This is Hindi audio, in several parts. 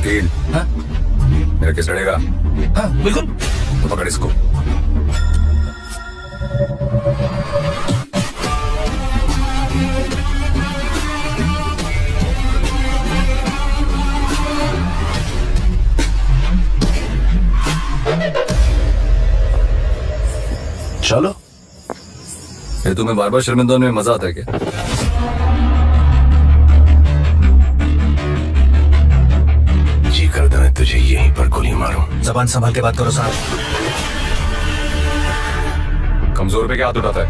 वकील। हाँ? मेरा केस लड़ेगा? हाँ बिल्कुल। तो पकड़ इसको। चलो। ये तुम्हें बार बार शर्मिंदा होने में मजा आता है क्या? जी करता है तुझे यहीं पर गोली मारूं। जबान संभाल के बात करो साहब। कमजोर पे क्या हाथ उठाता है?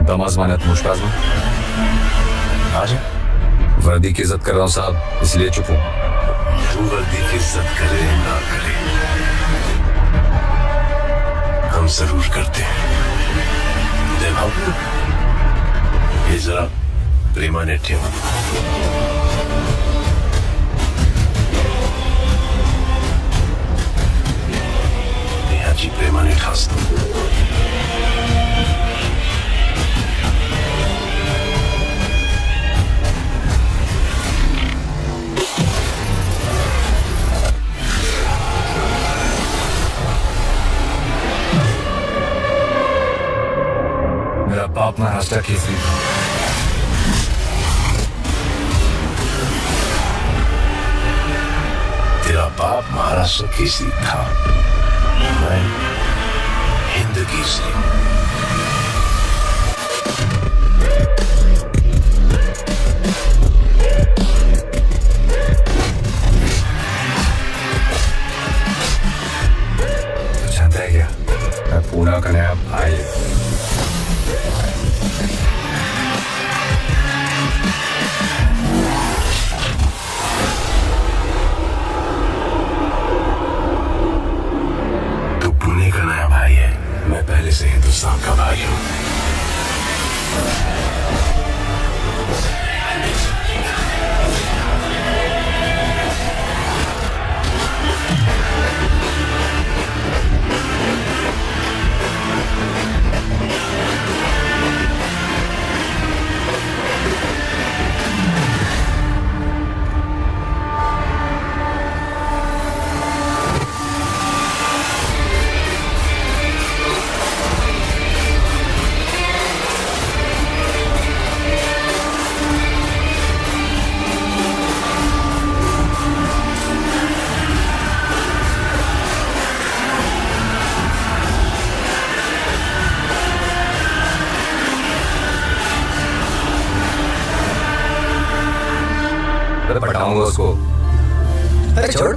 दम आजमाना है, मुश्किल आजमा। आज वर्दी की इज्जत कर रहा हूँ साहब, इसलिए चुप हूँ। तू वर्दी की इज्जत करे ना करे, हम जरूर करते हैं। देखो ये जरा प्रेमाने ठेव। नेहाची प्रेमाने ठासतो। मेरा बाप महाराष्ट्र केसरी था। तेरा बाप महाराष्ट्र केसरी था, मैं हिंद केसरी। तो जानता है क्या, मैं पूना का नया भाई। पुणे का नया भाई है, मैं पहले से हिंदुस्तान का भाई हूं। पटाऊंगा उसको। अरे छोड़,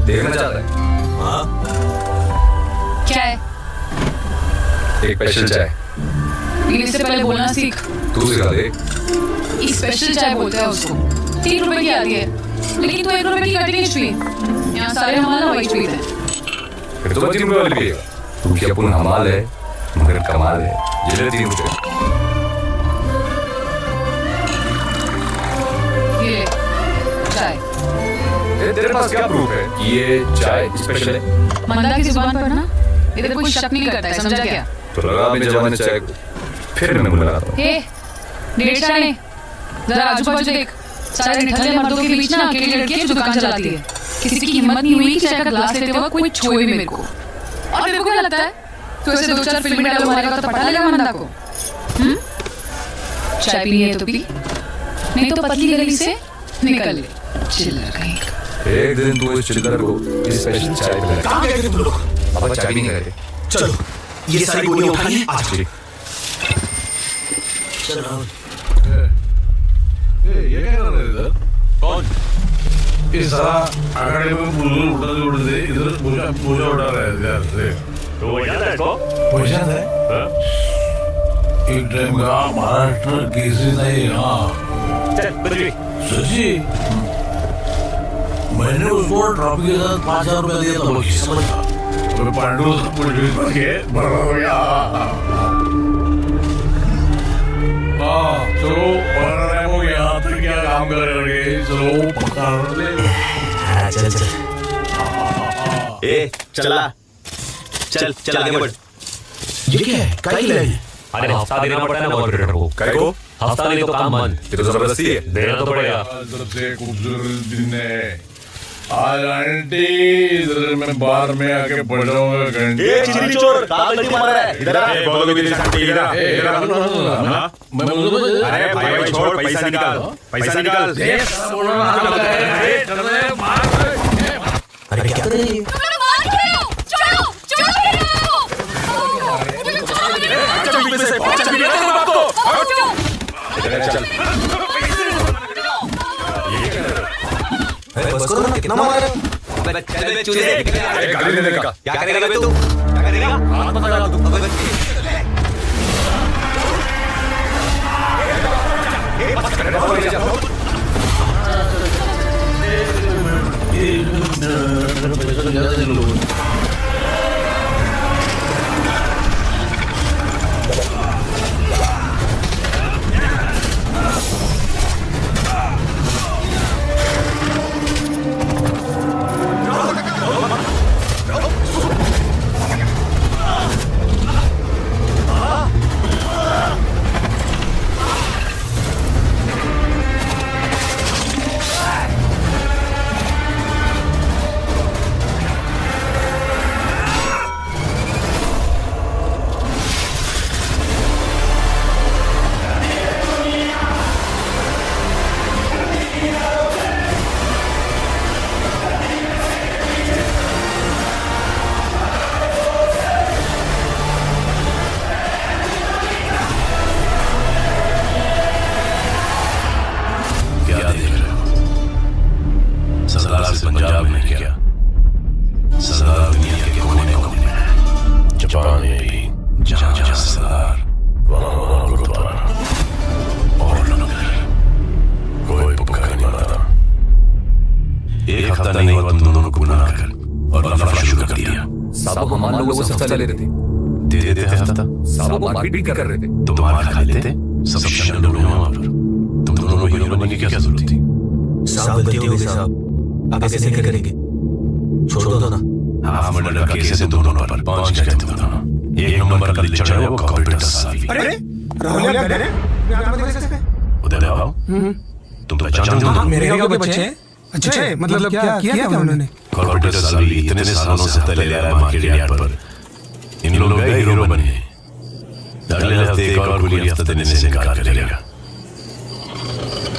देखना चाहता है? हाँ क्या है? एक स्पेशल चाय। पीने से पहले बोलना सीख। तू सिखा दे। स्पेशल चाय बोलते हैं उसको। 3 रुपए की आती है, लेकिन तू 1 रुपए की कटिंग एज पी। यहाँ सारे हमारा वही पीते हैं। फिर तो 3 रुपए वाली पिएगा। तू क्या पुन हमाल है, मगर कमाल है। ये ले 3 रुपए। ये चाय। तेरे पास क्या प्रूफ है कि ये चाय स्पेशल है? मंदा की जुबान पर ना इधर कोई शक नहीं करता है, समझा क्या? तो लगा अपने जमाने चाय को, फिर मैं मुंह लगाता हूँ। हे डेढ़ शाने, जरा आजू बाजू देख। सारे निठल्ले मर्दों के बीच ना अकेली लड़की है जो दुकान चलाती है। किसी की हिम्मत नहीं हुई कि चाय का ग्लास लेते वक्त कोई छुए भी मेरे को। और तेरे को क्या लगता है तो ऐसे 2-4 फिल्मी डायलॉग मारेगा तो पटा लेगा मंदा को? चाय पीनी है तो पी, नहीं तो पतली गली से निकल ले, चिल्लर कहीं का। एक दिन तू इस चिल्लर को इस स्पेशल चाय पिला। कहाँ गए थे तुम लोग? पापा चाय भी नहीं गए थे। चलो ये सारी गोलियां उठानी आज। चलो ये क्या कर रहे हैं इधर? कौन? ये सारा आंकड़े में बुलबुल उड़ते इधर पूजा उड़ा रहे हैं यार से। तो वो याद है इसको? पैसा है? एक टाइम का महाराष्ट्र केसरी था ये। हाँ चल कुछ भी। सची मैंने उसको ट्रॉफी के साथ 5,000 रुपया दिया था। बखी समझ था तो पांडु पुलिस बन के बड़ा हो गया। चलो बड़ा टाइम हो गया तो क्या काम करेंगे? चलो पकड़ ले। चल चल ए चला चल चल आगे बढ़। ये क्या है? काई लाइन? अरे हफ्ता देना पड़ता है ना मॉडरेटर को। काय को? हफ्ता नहीं तो काम बंद। ये तो जबरदस्ती है। देना तो पड़ेगा। सबसे खूबसूरत दिन है आज आंटी, इधर मैं बार में आके पढ़ाऊंगा घंटे। ये चिल्ली चोर कागज मार रहा है। इधर आ। बोलो कि शांति इधर आ। अरे भाई छोड़, पैसा निकाल, पैसा निकाल। अरे क्या कर रही है? बस करो ना, कितना मार रहे हो? क्या करेगा बे तू? क्या करेगा? हाथ मत लगा तू। पंजाब में क्या, सरदार दुनिया के कोने कोने, जापान में भी जहाँ जहाँ सरदार वहाँ गुरुद्वारा और लंगर, कोई पुकार नहीं मारता। एक हफ्ता नहीं हुआ तुम दोनों को गुनाह कर और लफड़ा शुरू कर दिया। साहब हमारे लोगों से हफ्ता ले रहे थे, दे देते हफ्ता। साहब मारपीट कर रहे थे, तुम मार खा लेते, सब शब्द लोग वहाँ पर। तुम दोनों हीरो बनने की क्या जरूरत थी? साहब गलती हो गई साहब, आप ऐसे नहीं करेंगे, छोड़ दो ना। हाफ मर्डर का केस है दोनों पर, 5 कहते हो दोनों। एक नंबर का लिचड़ है वो कॉर्पोरेट साली। अरे राहुल यार डरे उधर आओ। तुम पहचानते हो? मेरे गांव के बच्चे हैं। अच्छा है, मतलब क्या किया उन्होंने? कॉर्पोरेट साली इतने सालों से तले ले रहा है मार्केट यार्ड पर। इन लोग गए हीरो बने। अगले हफ्ते एक और गोली हफ्ता देने से इनकार करेगा।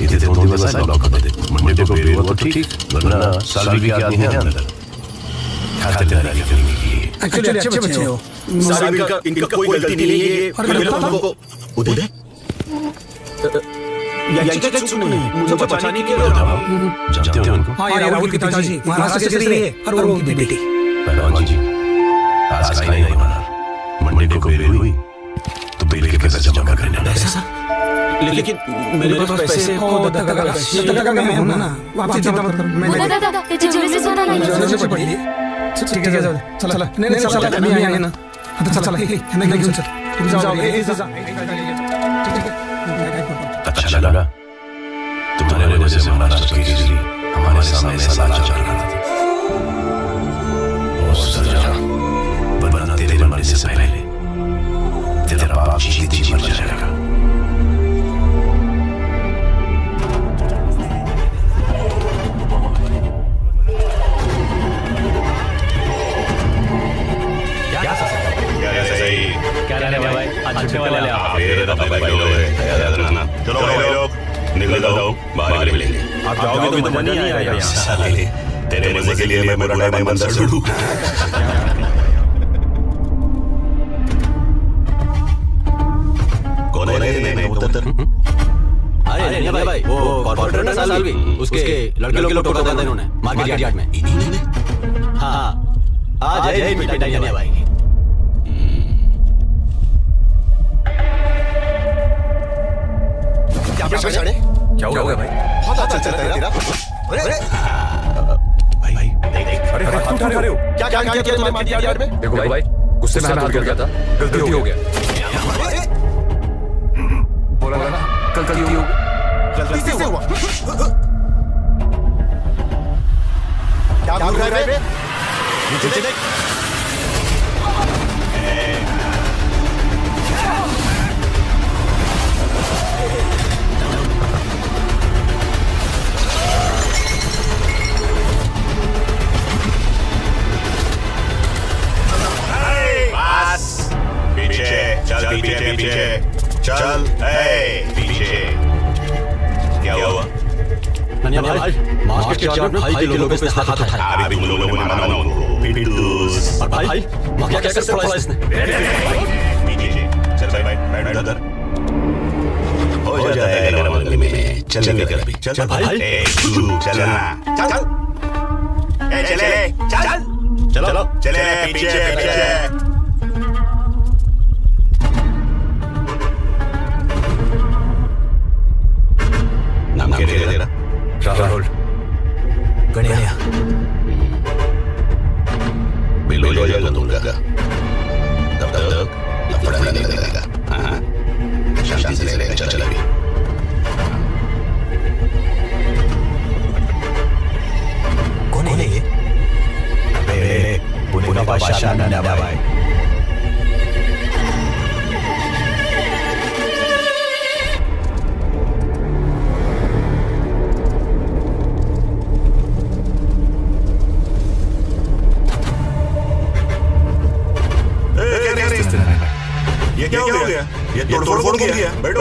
इतने दोनों दिवस लॉक कर दे। मंडे को बेल तो ठीक, वरना सालवी के आदमी है अंदर। खातिरदारी करेंगे ये। एक्चुअली अच्छे बच्चे हो। साहब इनका कोई गलती नहीं है। ये हमको उदय याचिका सुनो नहीं, मुझे बचाने के लिए जानते हो उनको? हाँ ये राहुल के पिताजी महाराष्ट्र से रही है और वो उनकी बेटी। पहलवान जी आज का नहीं बना। मंडे को बेल हुई तो बेल के पैसा जमा करने पैसा? लेकिन मेरे पास पैसे हो 10 टका मैं हूं ना, वापस जमा कर। मैं दादा ये जल्दी से सोना नहीं जल्दी से पड़ी है। ठीक है चल नहीं चल अभी आए ना। चल नहीं चल जाओ ठीक है। अच्छा लगा तुम्हारे वजह से महाराष्ट्र की बिजली हमारे सामने साला चल रहा था। बहुत सजा वरना तेरे मरने से पहले तेरा बाप जीते जी मर जाएगा। चलो भाई लोग निकल जाओ, बाहर मिलेंगे। आप जाओगे तो मजा नहीं आएगा। साले तेरे मजे के लिए मैं पुराना मैं मंदिर छोड़ू। कौन है रे उधर? अरे नहीं भाई, वो कॉर्पोरेटर ना सालवी, उसके लड़के लोग को टोका था इन्होंने मार्केट यार्ड में। हाँ आज है पिटाई भाई। क्या हो गया भाई? बहुत अच्छा चलता है तेरा। अरे भाई देख अरे हाथ उठा रहे हो क्या किया तुमने मार्केट यार्ड में? देखो भाई गुस्से में हाथ गिर गया था, गलती हो गया। बोला ना गलती हो गलती से हुआ। क्या बोल रहा है बे? नीचे देख। नन्या भाई, मार्केट के यार्ड में भाई के लोगों पे हाथ उठाया। अभी तुम लोगों ने माना उनको पिट्टूस। और भाई क्या क्या कर पड़ा इसने? चल भाई बैठ उधर। हो जाएगा गरम गली में। चल निकल अभी। चल भाई, चल ना। चल। ए चले चल। चलो चले पीछे। नाम क्या है तेरा? राहुल। गणेरिया। बिल हो जाएगा तुमका। तब तक लफड़ा नहीं लगेगा। हाँ शांति से रहेगा। चल अभी। कौन है ये? अबे पुणे का बादशाह नन्या भाई। ये क्या हो गया? ये तोड़फोड़ किया? बैठो।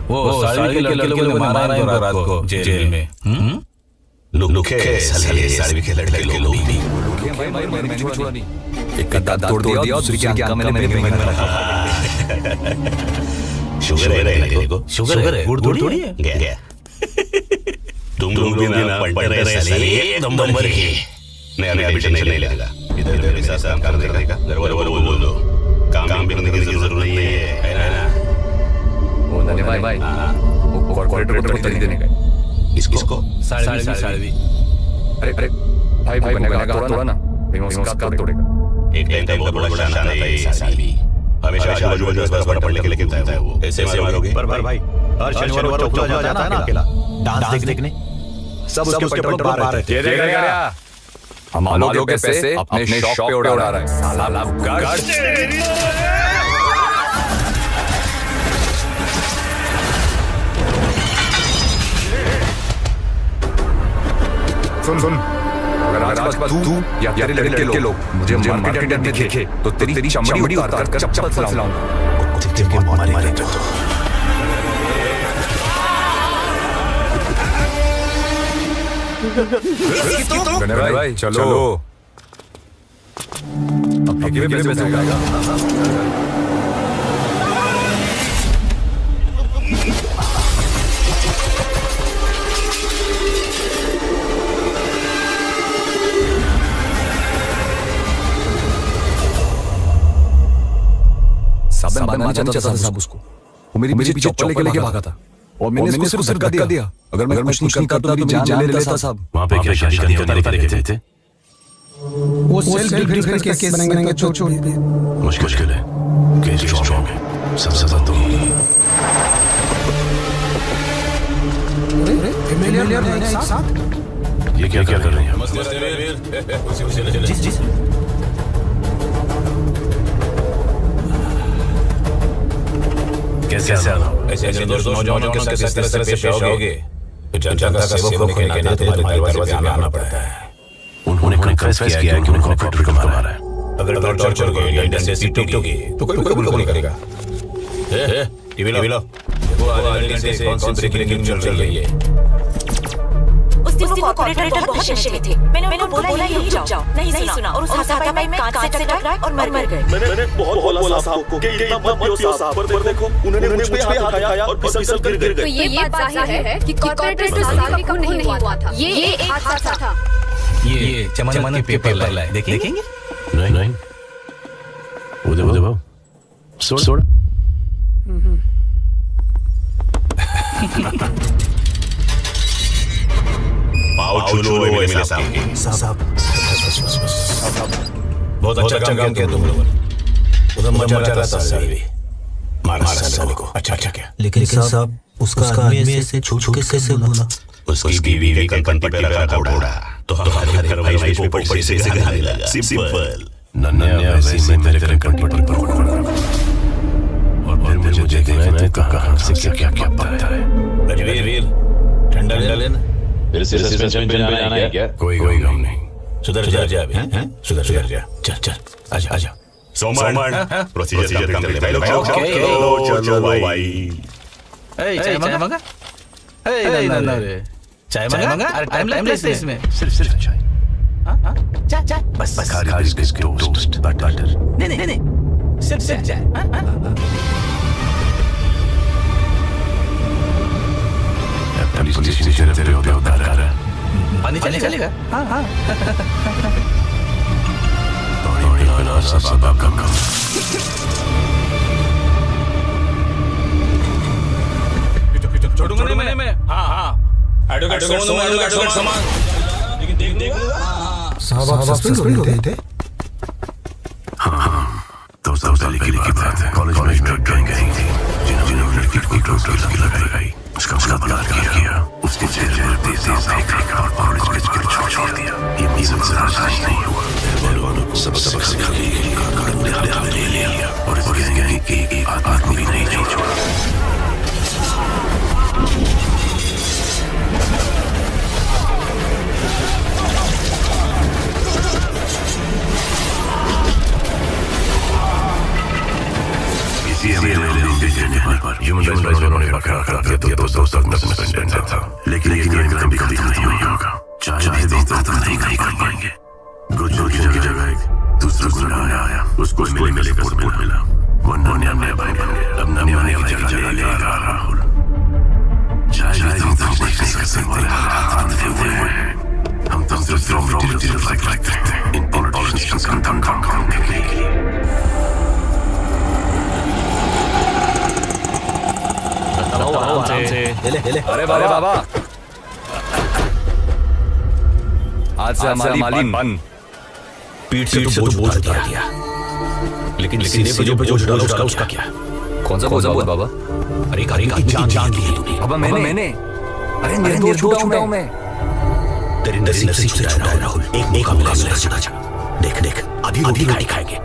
वो साड़ी के लड़के लोगों ने मारा है रात को जेल में। लुखे साड़ी के लड़के लोग भी। मैंने छोड़ा नहीं। एक का दांत तोड़ दिया और दूसरी की आंख मैंने मेरे में रखा। शुगर है ना को? शुगर है, गुड़ थोड़ी है। गया। तुम लोग भी ना पढ़ रहे साले एक नंबर के। नया भी टेंशन नहीं लेगा। इधर मेरे साथ काम करने का। घर वाले बोल दो। काम करने की जरूरत नहीं है ना? वो नन्हे भाई। वो कॉर्पोरेटर को तरीके देने का। इसको साड़ी। अरे भाई बनने का तोड़ा ना। मैं उसका कान तोड़ेगा। एक टाइम बहुत बड़ा शान था ये साली। हमेशा आजू बाजू बस पढ़ के लेके आता है वो। ऐसे मारोगे? पर भाई हर शनिवार को चौक जाता है ना अकेला डांस देखने। सब उसके पेट्रोल पर आ रहे थे। ये देख हम लोगों के पैसे अपने शॉप पे उड़ा रहा है साला गार्ड। सुन अगर आज तू या तेरे लड़के लोग मुझे मार्केट में देखे तो तेरी चमड़ी उतार कर चप्पल फैलाऊंगा। कुत्ते के मारे तो गणेश भाई चलो अब फेंके में पैसे जाएगा। साबन मारना चाहता था साहब उसको। वो मेरी पीछे चप्पल लेके भागा था और मैंने उसको सिर्फ धक्का दिया। अगर मैं कुछ नहीं करता तो मेरी जान ले लेता साहब। वहाँ पे क्या शादी होने वाली थी? वो सेल्फ डिफेंस का केस बनाएंगे छोड़ दे। मुश्किल है। केस स्ट्रॉन्ग है। सब सजा तो होगी। अरे एक साथ ये क्या कर रहे हैं? जी कैसे आना? ऐसे नौजवानों के साथ इस तरह से पेश आओगे तो जनता का सेवक होने के नाते तुम्हारे दरवाजे पे आना पड़ता है। उन्होंने कन्फेस किया है कि उन्होंने कॉर्पोरेटर को मारा है। अगर टॉर्चर को या इंटेंसिटी टूटोगी तो कोई कबूल नहीं करेगा। टीवी लो वो आधे घंटे से कौन सी ब्रेकिंग न्यूज़ चल रही है? उस दिन वो ऑपरेटर बहुत नशे में थे। मैंने उनको बोला ये रुक जाओ, नहीं सुना और उस हाथापाई में कांच से टकराए और मर गए। मैंने बहुत बोला साहब को कि इतना मत पियो साहब, पर देखो उन्होंने मुझ पे हाथ उठाया और फिसल कर गिर गए। तो ये बात जाहिर है कि कॉर्पोरेटर सालवी का नहीं हुआ था। ये एक हादसा था। ये जमानत के पेपर लाए देखेंगे? नहीं उधर भाव छोड़ पाव चुलो मेरे साहब। बहुत अच्छा काम किया तुम लोगों ने। उधर मचा रहा था सालवी। मारा साले को। अच्छा क्या? लेकिन साहब उसका आदमी ऐसे छू के कैसे बोला? उसकी बीवी का कंपनी पे रखा उड़ा तो हमारे घर वाले पे पैसे से खाने लगा। सिंपल। नन्या वैसे मैं तेरे कंपनी पर और फिर मुझे देखना है तो कहां से क्या पता है। वीर ठंडा लेना। फिर से सस्पेंशन पे आना है क्या? कोई गम नहीं। सुधर जा अभी। सुधर जा। चल आजा। सोमन प्रोसीजर कंप्लीट कर लो। चलो भाई। चाय मंगा? नन्ना रे चाय मांगा? अरे टाइम लगता है इसमें। सिर्फ चाय। चाय बस खाली बिस्किट टोस्ट बटर। नहीं सिर्फ चाय। पुलिस तेरे पे उतार रहा। पानी चलेगा? हाँ। सब कम छोड़ूंगा नहीं मैं। हाँ एडवोकेट सामान। लेकिन देख साहब आप सस्पेंड हो गए थे? हाँ तो साली की बात है। कॉलेज में ड्रग गैंग थी जिन्होंने लड़की को ड्रग लगाई। उसका बलात्कार किया। उसके चेहरे पर तेज फेंका और कॉलेज के छोड़ दिया। ये मीज़न से राज नहीं हुआ। पहलवानों को सबक सिखाने के लिए कानून ने हाथ में ले लिया और इस गैंग की एक आदमी भी नहीं छोड़ा। लेकिन ये कभी नहीं होगा। चाहे खत्म नहीं करेंगे। गुजर की जगह दूसरा गुंडा आया। उसको मिले का सपोर्ट मिला। वो नन्या भाई बन गया। अब नन्या भाई की जगह लेगा राहुल। चाहे नहीं सकते हाथ हुए हैं। हम तो सिर्फ लगते हैं इन पॉलिटिशियंस का काम करने के लिए। अरे बाबा आज से हमारी बंद। पीठ से तो बोझ उतार दिया। लेकिन सीने पे जो बोझ डाला उसका क्या? कौन सा बोझ बाबा? अरे जान ली है तूने। बाबा मैंने अरे निर्दोष छूटा हूं मैं। तेरे नसीब से छूटा है राहुल। एक मौका मिला छूटा जा। देख आधी रोटी खाएंगे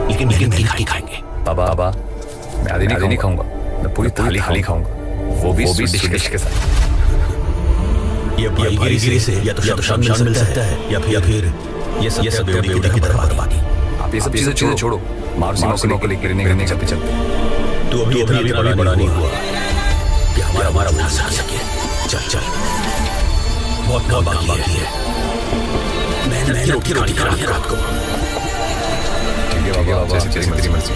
लेकिन नहीं खाएंगे। बाबा मैं आधी नहीं खाऊंगा। मैं पूरी थाली खाऊंगा। वो भी डिश के साथ। ये गिरी से या तो शाम मिल सकता है या फिर ये सब बेवड़ी की बर्बादी। आप ये सब चीजें छोड़ो। मार्सिनो के लिए गिरने का पीछे तू अभी बड़ा नहीं हुआ कि हमारा उठा सके। चल बहुत बाकी है। मैं रोटी खानी है रात को। ठीक है बाबा तेरी मर्जी।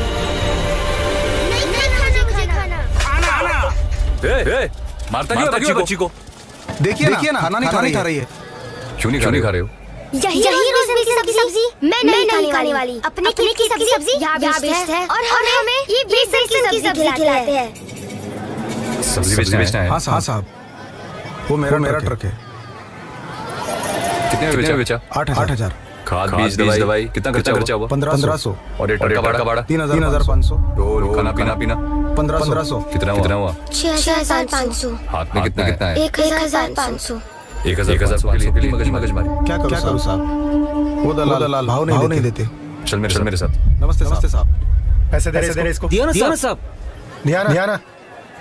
मारता क्यों बच्ची को? देखिए ना खाना नहीं खा रही है। क्यों नहीं खा रहे हो? यही रेशमी की सब्जी मैं नहीं खाने वाली। अपने की सब्जी यहाँ बेचते हैं और हमें ये बेसन की सब्जी खिलाते हैं। सब्जी बेचना है? हाँ साहब वो मेरा ट्रक है। कितने में बेचा? 8,000। खाद बीज दवाई कितना खर्चा हुआ? 1,500। और ट्रक का भाड़ा 3,500। तो खाना पीना 1,500। कितना हुआ? 6,500। हाथ में कितना है? 1,500। 1,500 के लिए मगज मारी। क्या करूं साहब? वो दलाल भाव नहीं देते। चल मेरे साथ। नमस्ते साहब। पैसे दे रहे इसको। दिया ना साहब। दिया ना।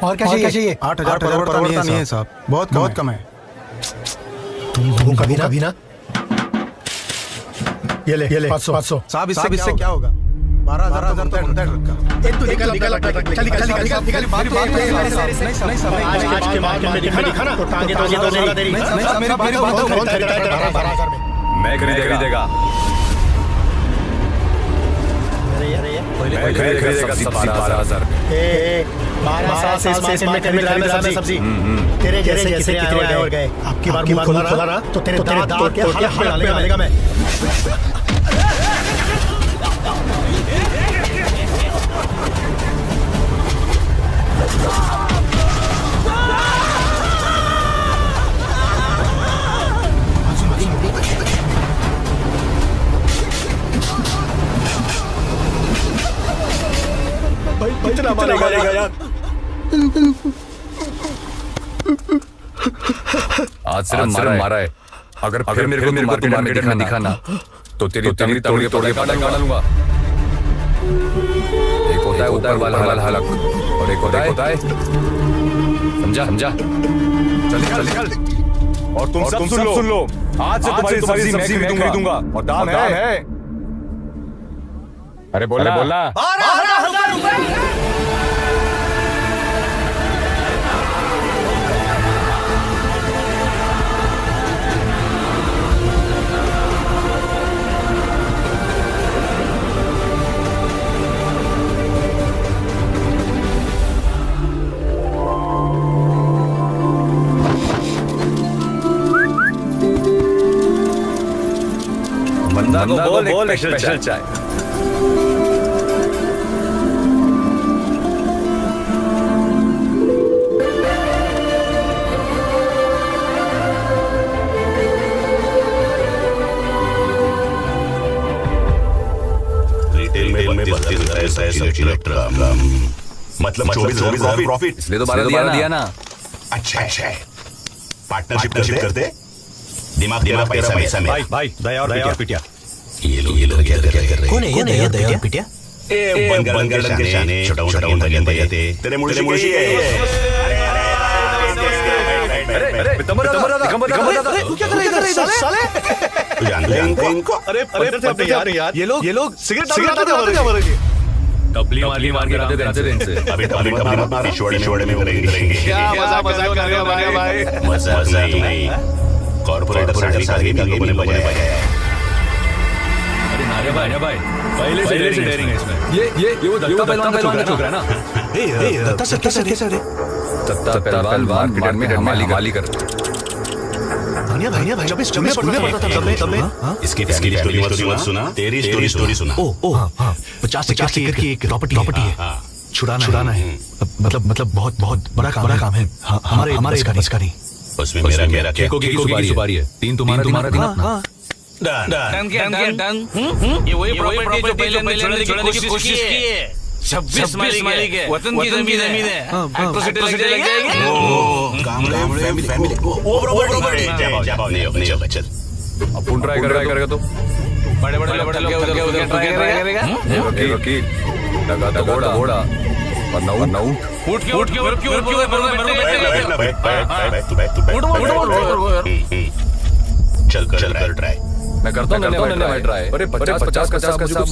और क्या चाहिए? 8,000 पड़ता नहीं है साहब। बहुत कम है। तुम कभी ना ये ले 500। साहब इससे क्या होगा? 12,000 बनता है ट्रक का। तू निकल आज के मार्केट में दिखाना तो टांगे तो नहीं दे रही। मेरी बात कौन खरीदेगा? 12,000 में मैं खरीदेगा। मैं खरीदेगा 12,000। 12 साल से मैं खरीद सब्जी। तेरे जैसे कितने आए और गए। आपकी बार खुला ना तो तेरे दांत तोड़ के हाथ में डालेगा मैं। कितना मारेगा यार? आज सिर्फ मारा है। अगर मेरे को मार्केट में दिखाना तो तेरी तोड़ के पाटा लूंगा। एक होता है ऊपर वाला हलक और एक होता है समझा? चल और तुम सब सुन लो। आज से तुम्हारी सब्जी मैं खरीदूंगा और दाम है। अरे बोलना। बंदा को बोल स्पेशल चाय। रिटेल में 32,000 किलोग्राम, मतलब 24,000 प्रॉफिट। इसलिए तो 12 दिया ना। अच्छा पार्टनरशिप करते दिमाग पैसा में। भाई दया और पिटिया। ये लोग क्या कर रहे हैं? कौन है ये दया और पिटिया? बनकर शाने छोटा बजाते तेरे मुझे अरे तू क्या कर रहा है साले? जानते इनको? अरे यार ये लोग सिगरेट डालते टपली मार के आते थे इनसे। अभी मत पिछवाड़े में करेंगे। क्या मजाक कर रहे हो भाई? मजाक नहीं, कॉर्पोरेट सारी गंगों ने बजाया। अरे नारे भाई पहले से डेयरिंग है इसमें। ये वो दत्ता पहलवान का छोकरा है ना। दत्ता सर कैसे रे? दत्ता पहलवान मार्केट में माली करता। भानिया भाई जब स्कूल में पढ़ता था तब में इसकी स्टोरी मत सुना, तेरी स्टोरी सुना। ओ हां 50 एकड़ की एक प्रॉपर्टी है। छुड़ाना है। मतलब बहुत बड़ा काम है। हमारे इसका नहीं। उसमें मेरा केको की सुपारी है। 3 तुम्हारा दिन अपना। डन। ये वही प्रॉपर्टी जो पहले छोड़ने की कोशिश की है। 26 मालिक है। वतन की जमीन है। एट्रोसिटी लग जाएगी। फैमिली वो प्रॉपर्टी नहीं चल। अपन ट्राई करेगा तो बड़े उधर ट्राई करेगा। वकील लगा तो घोड़ा और नौ उठ के चल कर ट्राई। मैं करता हूँ ट्राई। अरे 50 का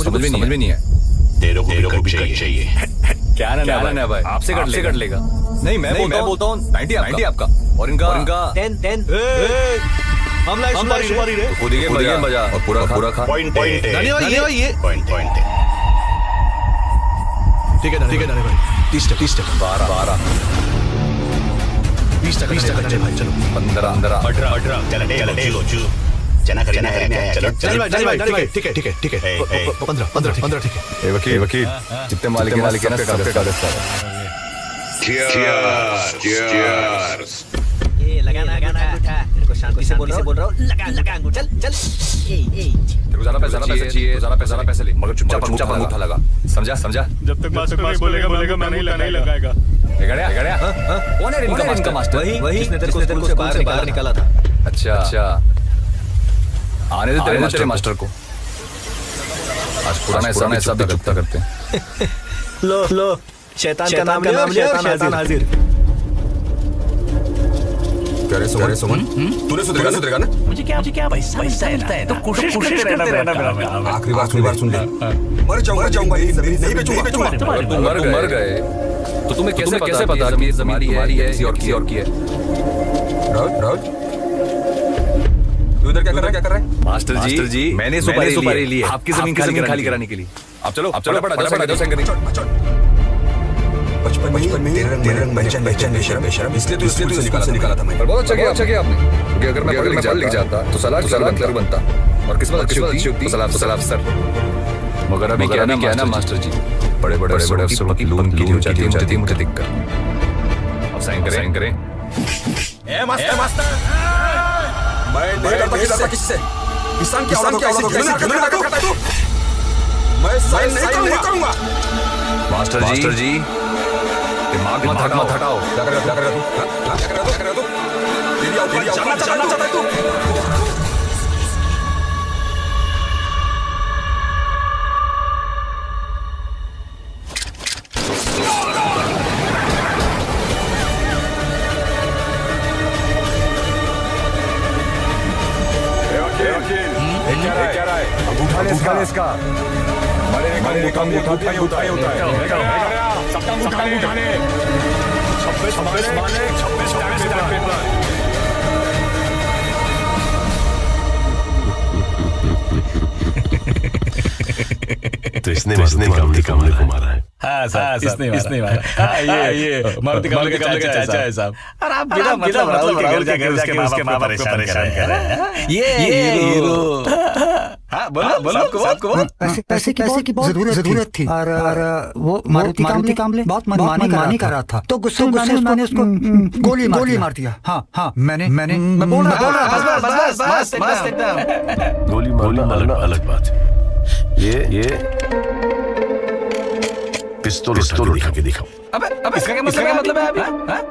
मुझे समझ में नहीं है। तेरे को भी चाहिए। क्या ना भाई, आपसे कट लेगा। नहीं मैं बोलता हूँ 90 आपका और इनका 10 हम लाइफ सुपारी रे। खुद ही बजा और पूरा खा। पॉइंट ये पॉइंट ठीक है नानी भाई 30 टका 12 20 टका भाई चलो 15 18 चलो चना है चलो भाई ठीक है 15 ठीक है। वकील जितने मालिक है ना सबके कागज का। चीयर्स। ये लगाना तेरे को शांति से बोल रहा हूँ। लगा अंगूठा चल। तेरे को ज़्यादा पैसा पैसे ले, मगर चुपचाप अंगूठा लगा। समझा? जब तक मास्टर नहीं बोलेगा मैं नहीं लगाएगा। गड़िया कौन है इनका मास्टर? वही जिसने तेरे को बाहर निकाला था। अच्छा आने दे तेरे मास्टर को। आज पुराना सब चुपता करते हैं। लो शैतान का नाम लिया। शैतान हाजिर। क्या रे सुमन तूने सुधरेगा ना? मुझे क्या पैसा है तो कोशिश करते रहना मेरा। आखिरी बार सुन ले। मर जाऊंगा नहीं बेचूंगा। तुम मर गए तो तुम्हें कैसे पता कि ये जमीन तुम्हारी है किसी और की है? राहुल उधर क्या कर रहा है? मास्टर जी मैंने सुपारी ली है आपकी जमीन खाली कराने के लिए। अब चलो बड़ा जाओ सेंकर नहीं। बचपन में तेरे रंग पहचान बेशरम इसलिए तो निकाला था मैं। बहुत अच्छा किया आपने, क्योंकि अगर मैं पढ़ लिख जाता तो सलाह क्लर्क बनता और किस्मत अच्छी होती तो सलाह अफसर। मगर अभी क्या ना मास्टर जी, बड़े अफसरों की लून की हो जाती है मुझे दिक्कत। अब साइन करें। ए मास्टर मैं नहीं करता किससे किसान क्या होगा तू? मैं साइन नहीं करूंगा। मास्टर जी दिमाग मत हटाओ। क्या कर रहा तू? जानना चाहता है तू? क्या रहा है? अंगूठा ले इसका। मरे अंगूठा उठाए सबका उठाने 26 तो इसने काम को मारा है। हाँ साहब, इसने मारा। ये मारुति कमल के चाचा है साहब। और आप बिना मतलब राहुल जाकर उसके माँ बाप को परेशान कर रहे हैं। ये हीरो। हाँ बोलो आपको पैसे की बहुत जरूरत थी और वो मारुति कामले बहुत मनमानी कर रहा था, तो गुस्से मैंने उसको गोली मार दिया। हाँ मैं बोल रहा बस एकदम। गोली मारना अलग बात है। ये पिस्तौल उठा के दिखाओ। अब इसका क्या मतलब है अभी?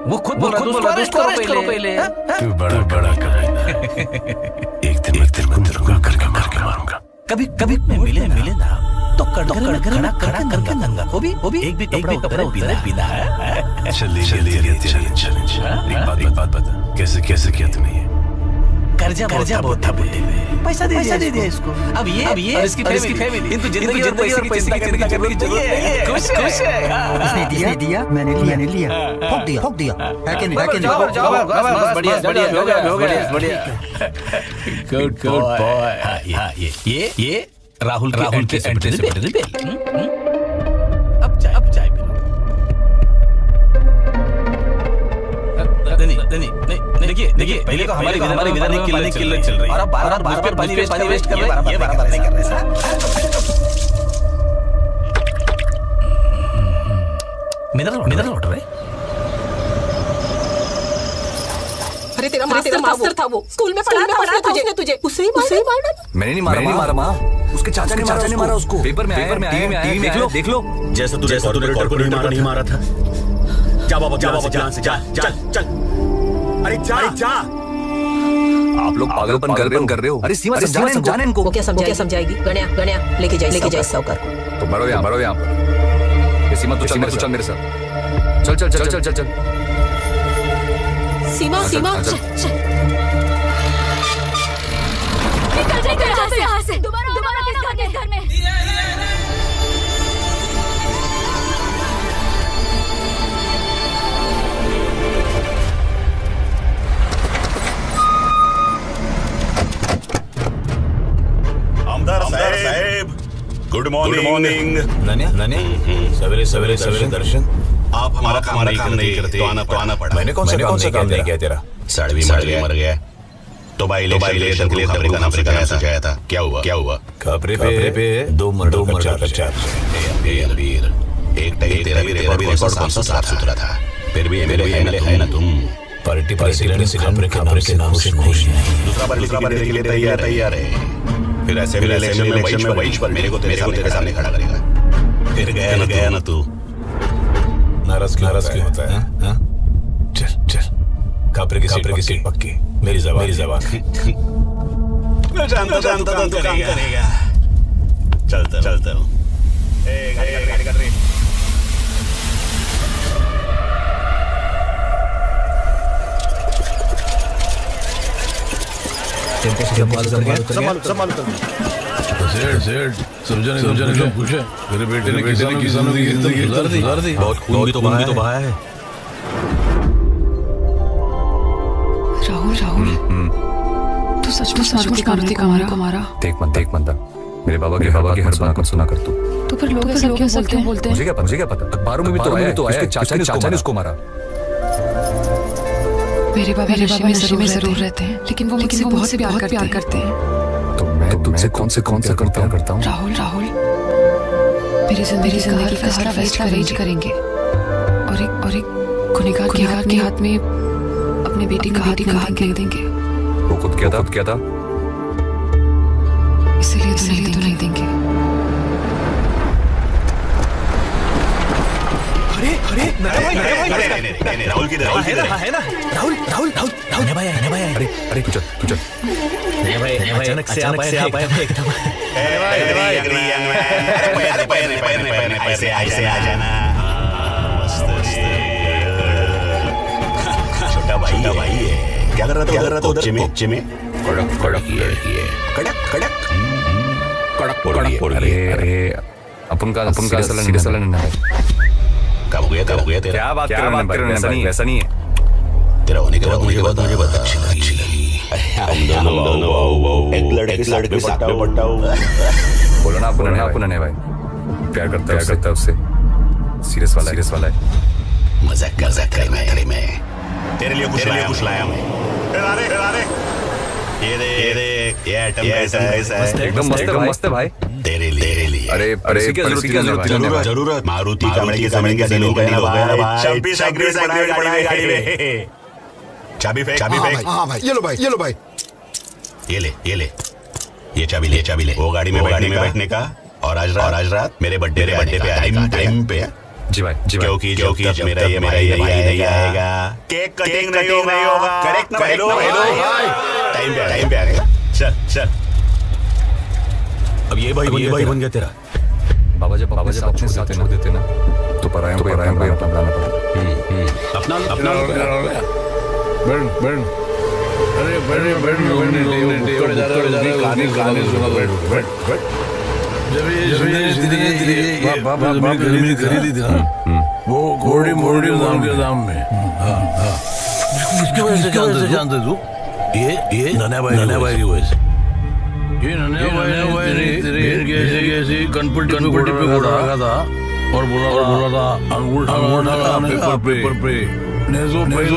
वो खुद बोल रहा है उसको पहले। तू बड़ा कमीना। एक दिन मैं तेरे को करके मारूंगा। कभी मिले ना तो खड़ा करके नंगा को भी एक भी कपड़ा पीना है। चलिए एक बात बता, कैसे किया तूने ये? कर्जा बहुत था बुढ़े में, पैसा दे दिया इसको। अब ये और इसकी फैमिली इनको जिंदगी और पैसे की चिंता करने की जरूरत नहीं है। खुश है। इसने दिया मैंने लिया, ठोक दिया है कि नहीं? बढ़िया। Good boy. ये राहुल के सेक्रेटरी बिल। अब चाय पी। नहीं देखिए पहले को हमारी विधान की किल्लत चल रही है और अब बार पानी वेस्ट कर रहे हैं। ये बराबर नहीं कर रहे सर। मिनरल वाटर है। अरे तेरा मास्टर था वो, स्कूल में पढ़ा तुझे उसे ही मारा। मैंने नहीं मारा माँ, उसके चाचा ने मारा उसको। पेपर में आया, देख लो। जैसे तूने कॉर्पोरेटर नहीं मारा था। जा बाबा चल। अरे जा। आप लोग पागलपन कर रहे हो। अरे सीमा समझाने इनको। वो क्या समझाएगी? गणया लेके जाए साहूकार को। तो मरो यहाँ पर। सीमा तू चल मेरे साथ। चल। सीमा निकल जा यहाँ से। दोबारा किस घर में? आमदार साहब, गुड मॉर्निंग। नन्या सवेरे दर्शन। आप हमारा काम नहीं करते तो आना पड़ा। मैंने कौन सा काम नहीं किया तेरा? साड़वी मर गया तो बाई इलेक्शन के लिए खबरें का नाम सुझाया था। क्या हुआ? खबरें पे दो मर्डर का चार्ज। एक टाइम तेरा भी रिकॉर्ड साफ सुथरा था, फिर भी एमएलए है ना तुम। पार्टी खबरें के नाम से खुश नहीं। दूसरा बार के लिए तैयार है। फिर ऐसे इलेक्शन में वही पर मेरे को तेरे सामने खड़ा करेगा। फिर गया ना तू। नाराज क्यों होता है? चल कापरे की सीट पक्की। मेरी जबान मैं जानता था तू काम करेगा। चलता हूँ। गाड़ी कर रही। संभाल समझाने खुश है। मेरे बेटे ने किसानों की जिंदगी गुजार दी। बहुत खून तो बहाया है। राहुल तू सचमुच मारुति का मारा? देख मत मेरे बाबा की हर बात सुना कर तू। तो फिर लोग ऐसा क्यों बोलते हैं? मुझे क्या पता। अखबारों में भी तो आया कि चाचा ने उसको मारा। मेरे बाबा नशे में जरूर रहते हैं, लेकिन वो मुझसे बहुत प्यार करते हैं। तो मैं तुमसे कौन से करता हूँ? राहुल मेरी जिंदगी का हर फैसला अरेंज करेंगे और एक गुनहगार के हाथ में अपने बेटी का हाथ नहीं देंगे। वो खुद क्या था? इसलिए तो नहीं देंगे। अरे राहुल है ना? राहुल भाई अरे तू चल। अचानक से आप एकदम। ऐसे आ जाना। छोटा भाई है। क्या कर रहा था उधर? में कड़क। अरे अपन का सीरियस लेना है। कब हो गया तेरा? क्या बात कर रहे हैं? वैसा नहीं है। तेरा होने के बाद मुझे बता। अच्छी लगी। हम दोनों एक लड़के के साथ में पट्टा हुआ। बोलो ना अपना है भाई। प्यार करता है उससे। सीरियस वाला है। मजाक कर मैं तेरे लिए कुछ लाया मैं। अरे ये आइटम कैसा है? एकदम मस्त है भाई। तेरे लिए। अरे जरूरत मारुति कामड़े के सामने क्या सेलिंग करना भाई? 26 एग्रीमेंट बनाए गाड़ी में। चाबी फेंक। हाँ भाई, ये लो भाई। ये ले। ये चाबी ले। वो गाड़ी में बैठने का। और आज रात मेरे बर्थडे पे टाइम पे। जी भाई। क्योंकि जब मेरा ये नहीं आएगा, केक कटिंग नहीं होगा। करेक्ट ना भाई? टाइम पे आएगा। चल। अब ये भाई बन गया तेरा। बाबा जब अपने साथ छोड़ देते ना तो परायों को अपना बनाना पड़ता। अपना बैठ। अरे बैठ जब ये खरीदी थी ना, वो घोड़ी नाम के दाम में। किसकी वजह से जानते तू? ये नन्या भाई की वजह से। ये नन्या भाई तेरे ऐसी कनपट्टी पे घोड़ा रखा था और बोला था अंगूठा पेपर पे पहले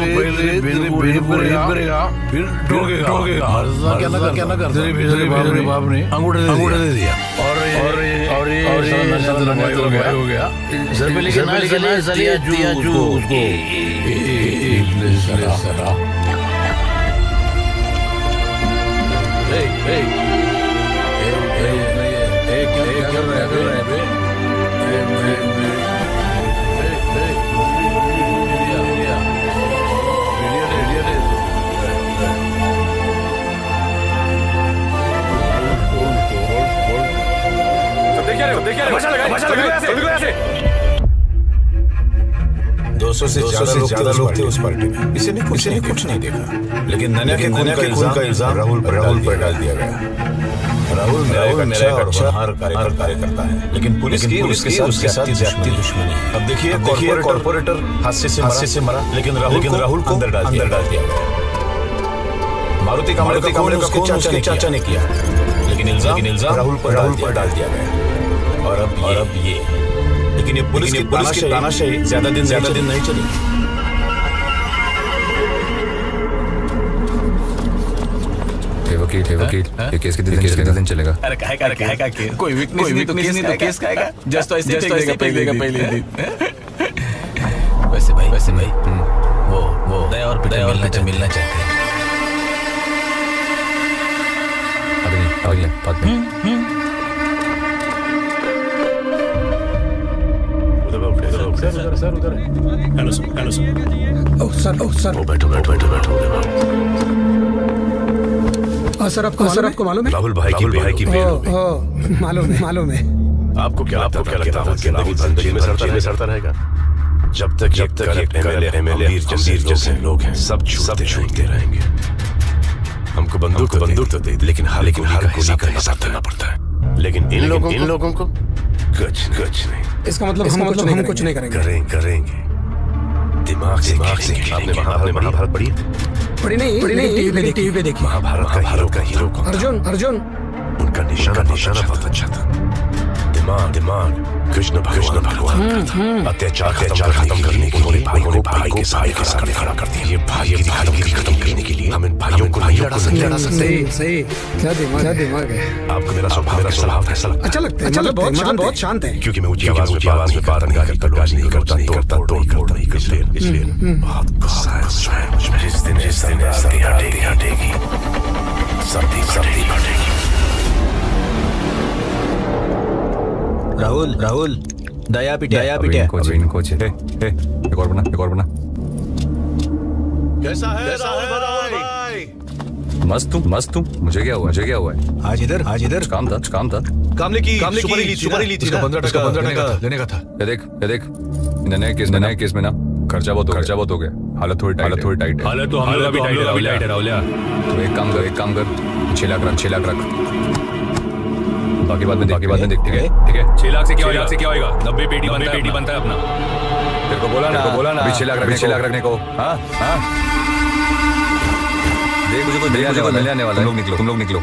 करेगा फिर ठोकेगा। क्या ना कर तेरे बाप ने अंगूठा दे दिया और ये हो गया। सर पे लेकिन उसको दो से ज्यादा लोग थे उस पार्टी में। किसी ने कुछ नहीं देखा, लेकिन नन्या के खून का इल्जाम राहुल पर डाल दिया गया। राहुल मेरा एक अच्छा और कार्यकर्ता है, लेकिन पुलिस की उसके साथ ज्यादती दुश्मनी। अब देखिए कॉर्पोरेटर हादसे से मरा, लेकिन राहुल को अंदर डाल दिया गया। मारुति कामड़े का खून उसके चाचा ने किया, लेकिन इल्जाम राहुल पर डाल दिया गया। और अब ये, लेकिन ये पुलिस की तानाशाही ज्यादा दिन नहीं चली। वकील ये केस कितने दिन चलेगा? अरे काहे का कोई वीकनेस नहीं तो केस काहेगा? जस्ट ऐसे देगा पहले दिन। वैसे भाई वो दया और पिटा मिलना चाहते हैं। अगले बात में उधर हेलो सर वो बैठो सर आपको मालूम है? राहुल भाई की मालूम है। आपको क्या लगता है जिंदगी में सड़ता रहेगा? जब तक एमएलए जैसे लोग हैं, सब छूटते रहेंगे। हमको बंदूक तो दे, लेकिन हर गोली का हिसाब देना पड़ता है। लेकिन इन लोगों को कुछ नहीं। इसका मतलब हम कुछ नहीं करेंगे। दिमाग से आपने महाभारत पढ़ी नहीं, टीवी पे देखी। महाभारत का हीरो कौन? अर्जुन। उनका निशाना बहुत अच्छा था। दिमाग कृष्ण भगवान अत्याचार खत्म करने के लिए भाई के सामने खड़ा कर दिया। ये भाईगिरी खत्म करने के लिए हम इन भाइयों को नहीं लड़ा सकते। सही। क्या दिमाग है आपको? मेरा स्वभाव कैसा लगता है? अच्छा लगता है। बहुत शांत है। क्योंकि मैं ऊंची आवाज में बात नहीं करता, तोड़ता नहीं। इसलिए बहुत गुस्सा है मुझ में। जिस दिन हटेगी सर्दी हटेगी। राहुल दया पिटिया इनको एक और बना। कैसा है भाई? मस्त हूँ। मुझे क्या हुआ है? आज इधर काम था। कामले की सुपारी ली थी ना, 15 टका लेने का था। ये देख नए केस में ना खर्चा बहुत हो गया। हालत थोड़ी टाइट है। हालत तो हम लोग भी टाइट है राहुल। तो एक काम कर 6 लाख रख। बाकी बात में देखते हैं। ठीक है? 6 लाख से क्या होगा? 90 पेटी बनता है अपना। तेरे को बोला ना अभी 6 लाख रखने को। हाँ देख, मुझे कोई मिलने आने वाला है। तुम लोग निकलो।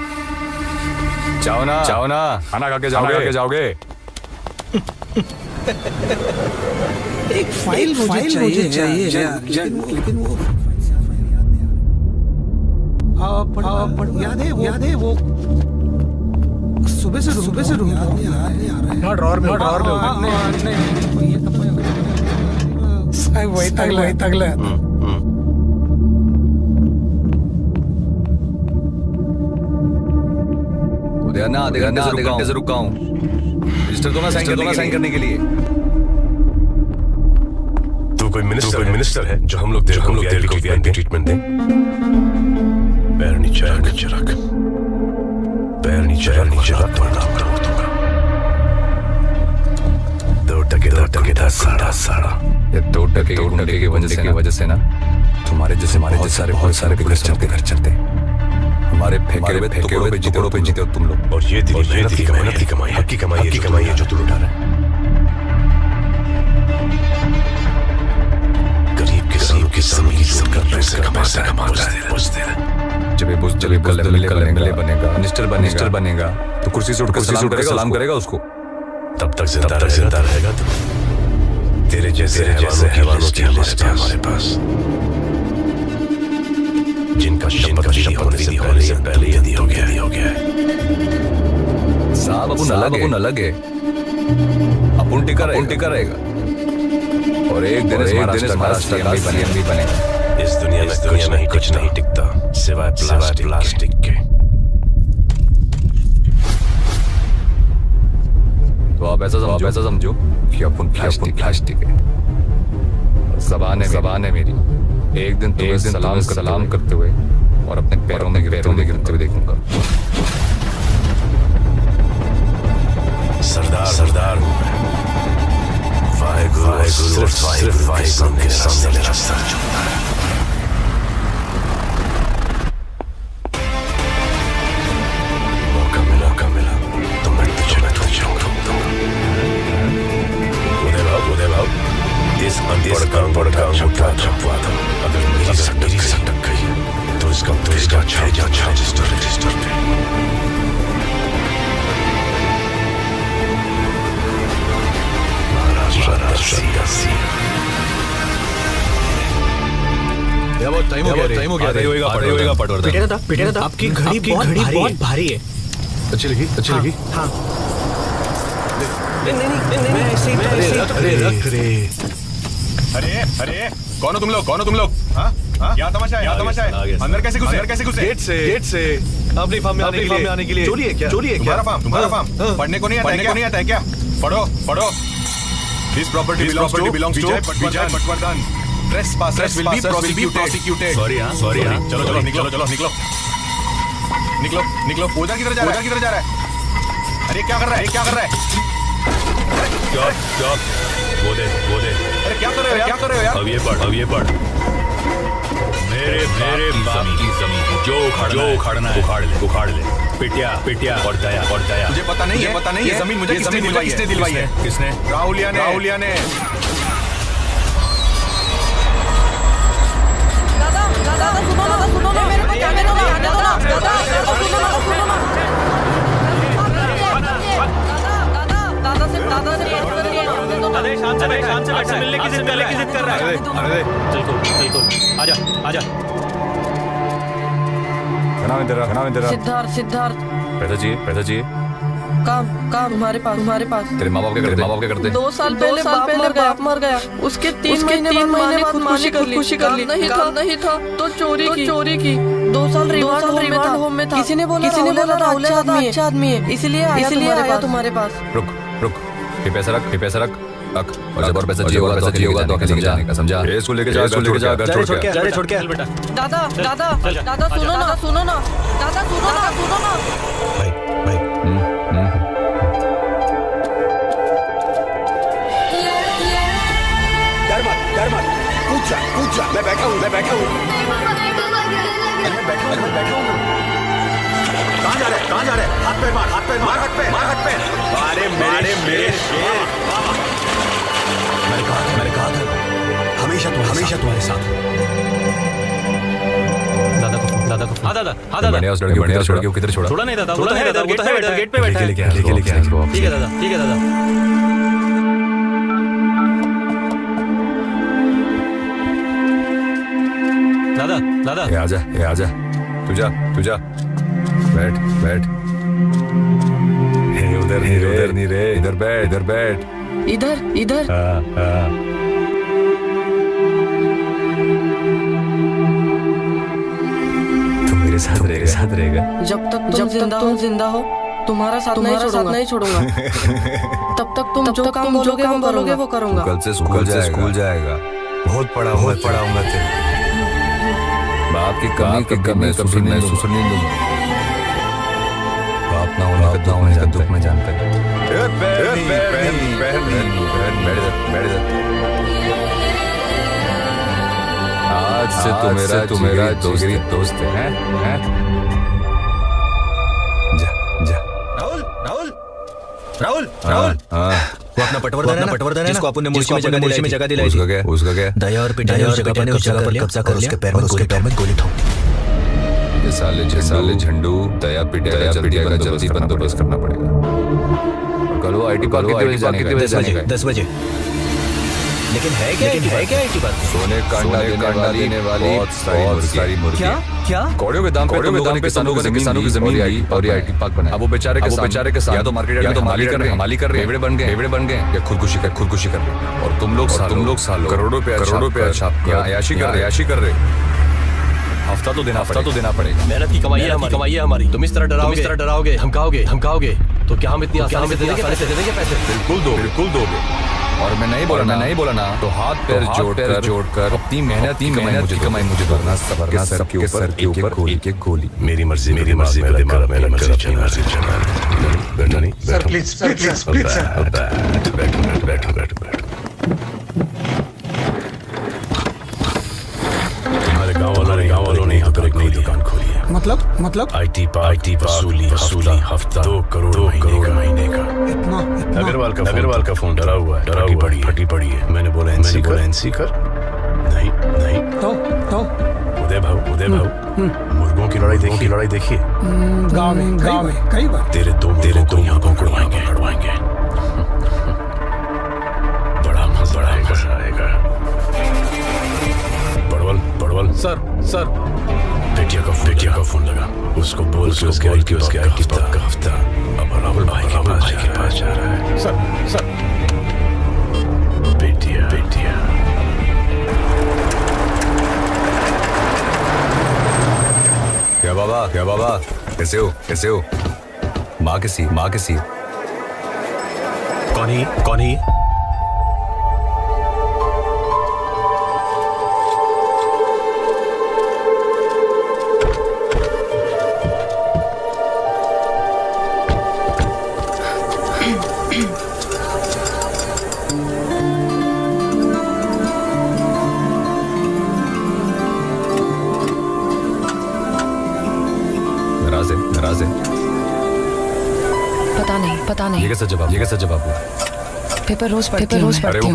चाहो ना खाना खा के जाओगे। एक फाइल मुझे चाहिए लेकिन वो याद है वो सुबह से ढूंढ रहा ड्रॉर में वही तगला ना आधे घंटे से रुका हूँ रजिस्टर तो ना साइन करने के लिए। तू कोई मिनिस्टर है जो हम लोग तेरे को वीआईपी ट्रीटमेंट दें? पैर नीचे रख दो टके था सारा ये 2 टके की वजह से ना तुम्हारे जैसे बहुत सारे घर चलते हमारे फेंके हुए टुकड़ों पे जीते हो तुम लोग। और ये तेरी मेहनत की कमाई हक की कमाई है जो तू लुटा रहा है। गरीब किसानों की लूट कर पैसे कमाते हैं। जब MLA बनेगा, मिनिस्टर बनेगा तो कुर्सी से उठकर सलाम करेगा उसको। तब तक जिंदा रहेगा तू। तेरे जैसे हैवानों की हमारे पास जिनका शपथ होने से पहले यदि हो गया साहब अपन अलग है अपन टिका रहेगा और एक दिन महाराष्ट्र का CM बनेगा। इस दुनिया में कुछ नहीं टिकता सिवाय प्लास्टिक के। तो आप ऐसा समझो कि अपन प्लास्टिक है। ज़बान है मेरी, एक दिन सलाम करते हुए और अपने पैरों में गिरते हुए देखूंगा। सरदार वाहेगुरु सिर्फ के सामने मेरा सर झुकता है। मौका मिला तो मैं तुझे रोक दूंगा। उदय भाव इस अनपढ़ का झुकवा दो। अगर मेरी सटक गई तो इसका छाप रजिस्टर पे। बहुत टाइम हो गया पिटेगा था। आपकी घड़ी बहुत भारी है। अच्छी लगी। हाँ। अरे कौन हो तुम लोग? हाँ? क्या तमाशा है? अंदर कैसे घुसे? गेट से अपनी फार्म में आने के लिए। चोरी है क्या? तुम्हारा फार्म पढ़ने को नहीं आता है क्या? पढ़ो। This property belongs to Vijay Patwardhan. Trespassers will be prosecuted. Sorry. चलो निकलो। उधर किधर जा रहा है? अरे क्या कर रहा है? Stop. वो दे। अरे क्या कर रहे हो यार? अब ये पढ़। मेरे बाप की जमीन जो उखाड़ना है उखाड़ ले। पिटिया और दया। मुझे पता नहीं है जमीन मुझे किसने दिलवाई है? किसने? राहुलिया ने। दादा सुनो ना मेरे को जाने दो ना। दादा से बात करिए। अरे शांत से मिलने की जिद कर रहा है। अरे चल आजा। नाम तेरा सिद्धार्थ। पैसा चाहिए? काम तुम्हारे पास। तेरे माँ बाप क्या करते? 2 साल पहले बाप मर गया। उसके 3 महीने बाद खुदकुशी कर ली। नहीं था तो चोरी की। 2 साल रिमांड होम में था। किसी ने बोला राहुल अच्छा आदमी है, इसलिए आया तुम्हारे पास। रुक ये पैसा रख और जब और पैसा चाहिए होगा तो लेके जाने का, समझा? इसको लेके जा घर छोड़ के बेटा। दादा सुनो ना। भाई डर मत कूद जा। मैं बैठा हूँ बैठा हूँ कहाँ जा रहे? हाथ पे मार। अरे मेरे मैंने कहा था हमेशा तुम्हारे साथ। दादा मैंने उस लड़की को किधर छोड़ा? नहीं दादा, वो तो है इधर गेट पे बैठा है। लेके आ। ठीक है दादा। दादा दादा ये आजा तू जा बैठ उधर नहीं रे इधर बैठ इधर हाँ। तुम मेरे साथ रहेगा जब तक तुम जिंदा हो तुम्हारा साथ नहीं छोड़ूंगा तब तक तुम जो काम बोलोगे वो करूंगा। कल से स्कूल जाएगा। बहुत पढ़ा हूँ तेरे बाप की कमी सुनने दूंगा। बाप ना होने का दुख मैं जानता है। आज से तू मेरा दोस्त है? राहुल वो अपना पटवर्धन है जिसको अपन मुल्की में जगह दिलाई थी। उसका क्या दया और पिटाई ने उस जगह पर कब्जा कर उसके पैर में गोली ठोक। ये साले झंडू दया पिटाई जल्दी बंदोबस्त करना पड़ेगा। कल वो आईटी पार्क कितने बजे जाएगा? 10 बजे। लेकिन है क्या आईटी पार्क? सोने कांडा देने वाली बहुत सारी मुर्गी। क्या कौड़ियों के दाम पे किसानों की जमीन ली और ये आईटी पार्क बनाया। अब वो बेचारे के साथ या तो मार्केट या तो माली कर रहे एवड़े बन गए या खुदकुशी कर रहे। और तुम लोग सालों करोड़ों पे छाप याशी कर रहे। हफ्ता तो देना पड़ेगा। मेहनत की कमाई है हमारी। तुम इस तरह डराओगे धमकाओगे तो क्या हम इतनी आसानी से दे देंगे पैसे? बिल्कुल दोगे। और मैं नहीं बोला ना तो हाथ पैर जोड़कर अपनी मेहनत की कमाई मुझे करना। सर के ऊपर एक गोली। मेरी मर्जी चला। बैठो नहीं सर प्लीज बैठ। तुम्हारे गाँव वालों ने यहाँ पर एक नई दुकान खोली है। मतलब आईटी वसूली हफ्ता 2 करोड़ महीने का। इतना अग्रवाल का फोन डरा हुआ है, फटी पड़ी है। मैंने बोला एनसी कर। नहीं तो उदय भाव मुर्गों की लड़ाई देखिए गांव में कई बार। तेरे दो यहाँ को लड़वाएंगे। बड़ा मजा आएगा। पड़वल सर बेटिया का फोन लगा। उसको बोल के उसके आईटी पार्क का हफ्ता अब राहुल भाई के पास जा रहा है। सर बेटिया क्या बाबा कैसे हो? माँ कैसी? कौन ही? नाराज है? पता नहीं। ये कैसा जवाब हुआ? पेपर रोज पढ़ती हूँ। अरे वो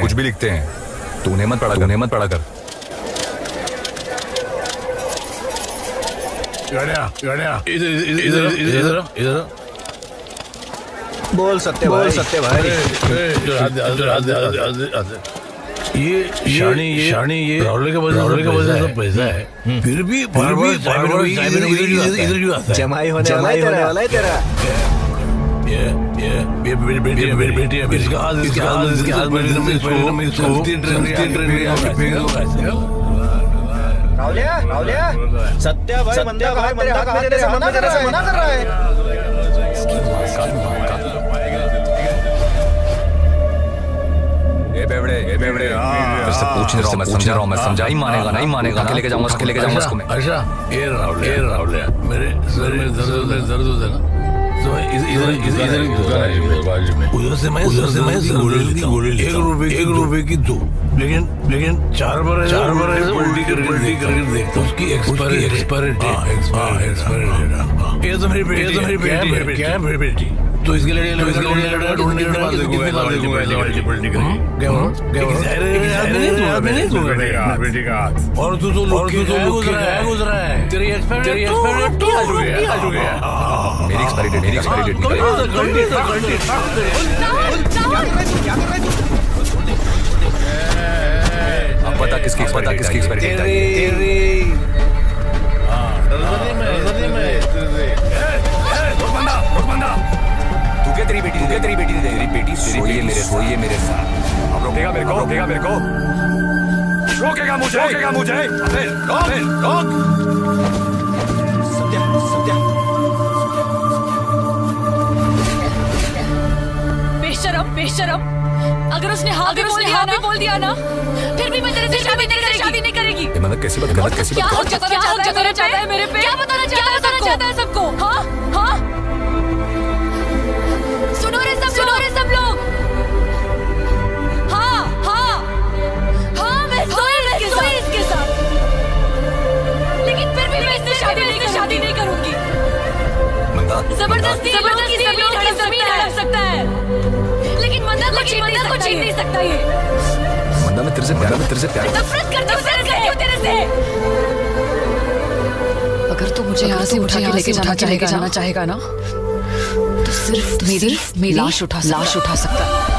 कुछ भी लिखते हैं। तू उन्हें मत पढ़ा कर। इधर बोल सत्य भाई। ये राहुल के वजह से पैसा है। फिर भी इधर क्यों आता है? जमाई होने वाला है तेरा। ये बेटी इसके हाथ में इसको 3 राहुलिया सत्य भाई मंदा भाई तेरे से मना कर रहा है। बेवड़े इससे पूछ रहा हूँ मैं समझा ही मानेगा। लेके जाऊंगा उसको मैं। अच्छा ये राहुल मेरे सर में दर्द होता है ना तो इधर बाजू में उधर से मैं गोली 1 रुपए की 2 लेकिन 4 बार उल्टी करके देखता हूँ उसकी एक्सपायरी डेट। ये तो मेरी बेटी क्या है मेरी बेटी तो इसके लिए ढूंढने के बाद बेटी का और तू तो गुजरा है तेरी एक्सपायरी मेरी एक्सपायरी डेट अब पता किसकी एक्सपेरिमेंट है तेरी बेटी तेरी बेटी सोइए मेरे साथ। अब रोकेगा मेरे को रोकेगा मुझे अबे रोक। सत्या बेशरम अगर उसने हाँ भी बोल दिया ना फिर भी मैं तेरे से शादी नहीं करेगी। मतलब कैसी बात क्या हक चाहता है मेरे पे? क्या बताना चाहता है सबको? हाँ सुनो रे सब लोग। हाँ मैं सोई इसके साथ, लेकिन फिर भी मैं इससे शादी नहीं करूंगी। जबरदस्ती जमीन हड़प सकता है, लेकिन मंदा को छीन नहीं सकता ये। मंदा मैं तेरे से प्यार नफरत करती हूँ तेरे से। अगर तू मुझे यहाँ से उठा के लेके जाना चाहेगा ना तो सिर्फ मेरी लाश उठा सकता है।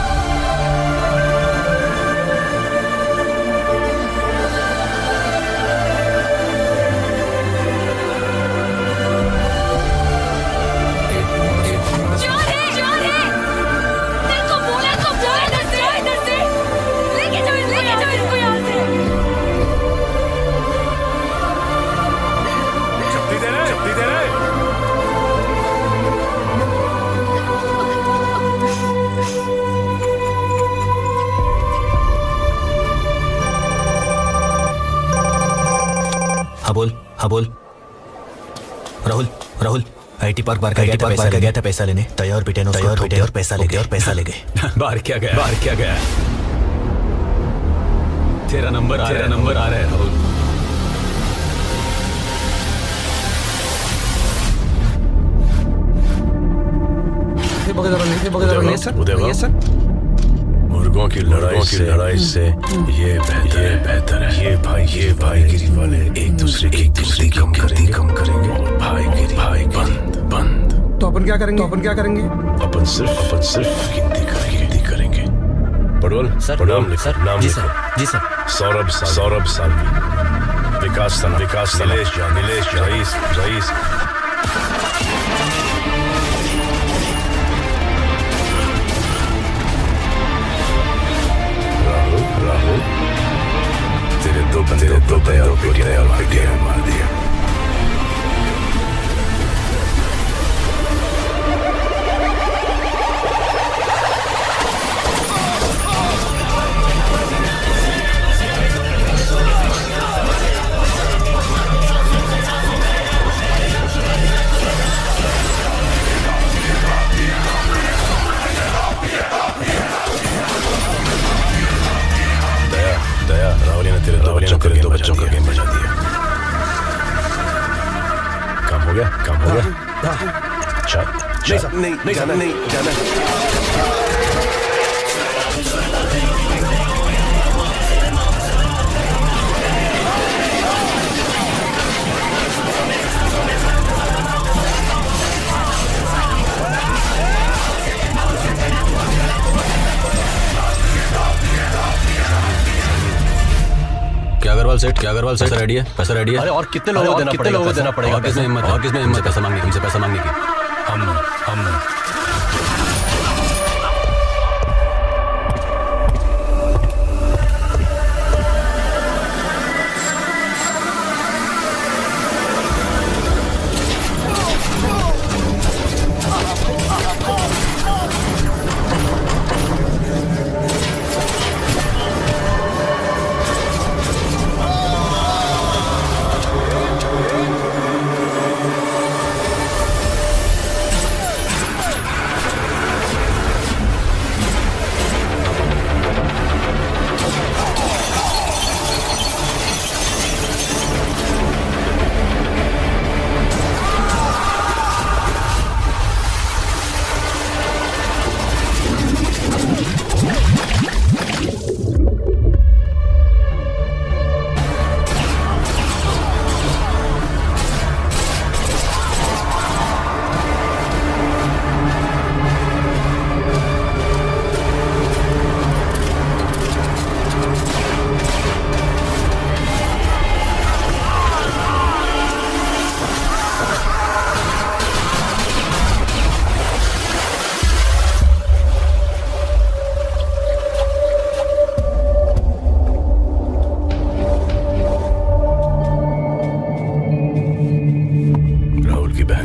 हाँ बोल। राहुल IT पार्क बार का गया था पैसा लेने। तैयार बेटे और पैसा ले गए। बाहर क्या गया? तेरा नंबर आ रहा है राहुल। सर मुर्गों की लड़ाई से ये बेहतर है। ये भाईगिरी वाले एक दूसरे की कम करेंगे और भाई बंद। तो अपन क्या करेंगे? अपन सिर्फ गिनती करेंगे। पडवल नाम लिखो। जी सर। सौरभ सालवी, विकास नीलेश रईस। राहुल तेरे दो बेटियां मार दिया। राहुल ने तेरे दो बच्चों का गेम बजा दिया। काम हो गया? नहीं जाना। क्या अग्रवाल सेठ पैसा रेडी है। अरे और कितने लोगों को देना पड़ेगा? किसमें हिम्मत पैसा मांगने की? हम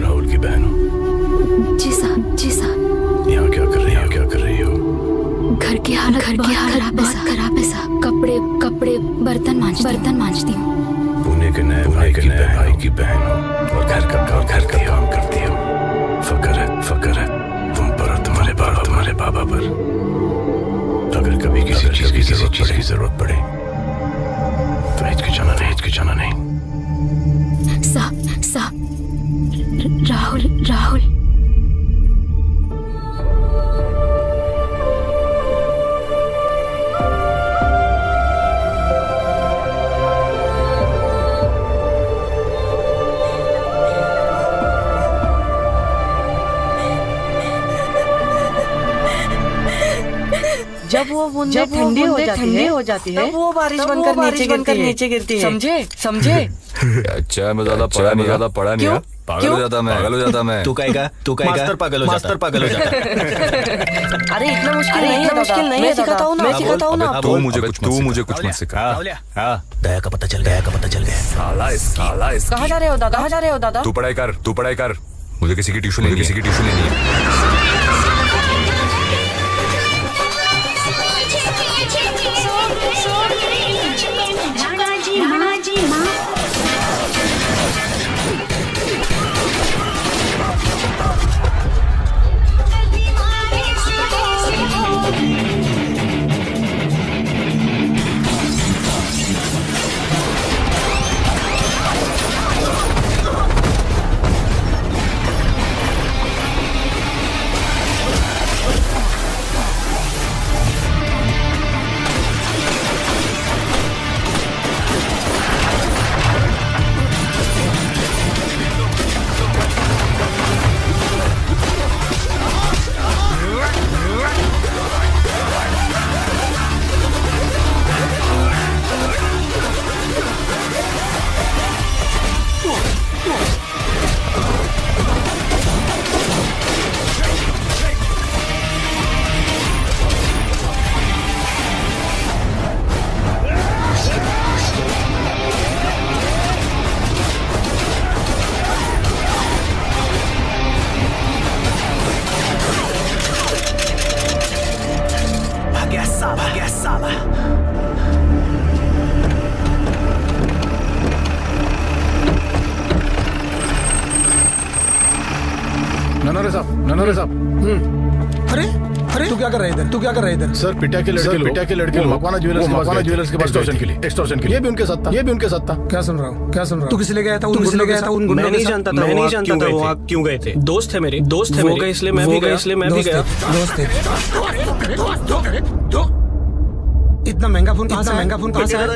राहुल की बहन हो? जी साहब, जी साहब। यहाँ क्या कर रही हो? घर की हालत खराब है साहब। कपड़े बर्तन मांजती हूँ। पुणे के नए भाई की बहन हो और घर का काम करती हो। फकर है तुम पर और तुम्हारे बाबा पर। अगर कभी किसी चीज की जरूरत पड़े तो हिचकिचाना नहीं। साहब, राहुल। जब वो बूंदें ठंडी हो जाती है, तब वो बारिश बनकर नीचे गिरती है। समझे? अच्छा, मैं ज्यादा पढ़ा नहीं। पागल हो जाता मैं। तू कहेगा मास्टर पागल हो जाता है। अरे इतना मुश्किल नहीं है, मैं सिखाता हूँ ना। तू मुझे कुछ मत सिखा। दया का पता चल गया। साला कहाँ जा रहे हो दादा? तू पढ़ाई कर। मुझे किसी की ट्यूशन लेनी है। ननोरे साहब। अरे तू क्या कर रहा है इधर? सर पिटा के लड़के मकवाना ज्वेलर्स के पास एक्सटॉर्शन के लिए। ये भी उनके साथ था। क्या सुन रहा हूँ? तू किस लिए गया था? मैं नहीं जानता था वो आप क्यों गए थे। दोस्त है मेरे, वो गए इसलिए मैं भी गया। दोस्त इतना महंगा फोन कहाँ से आया?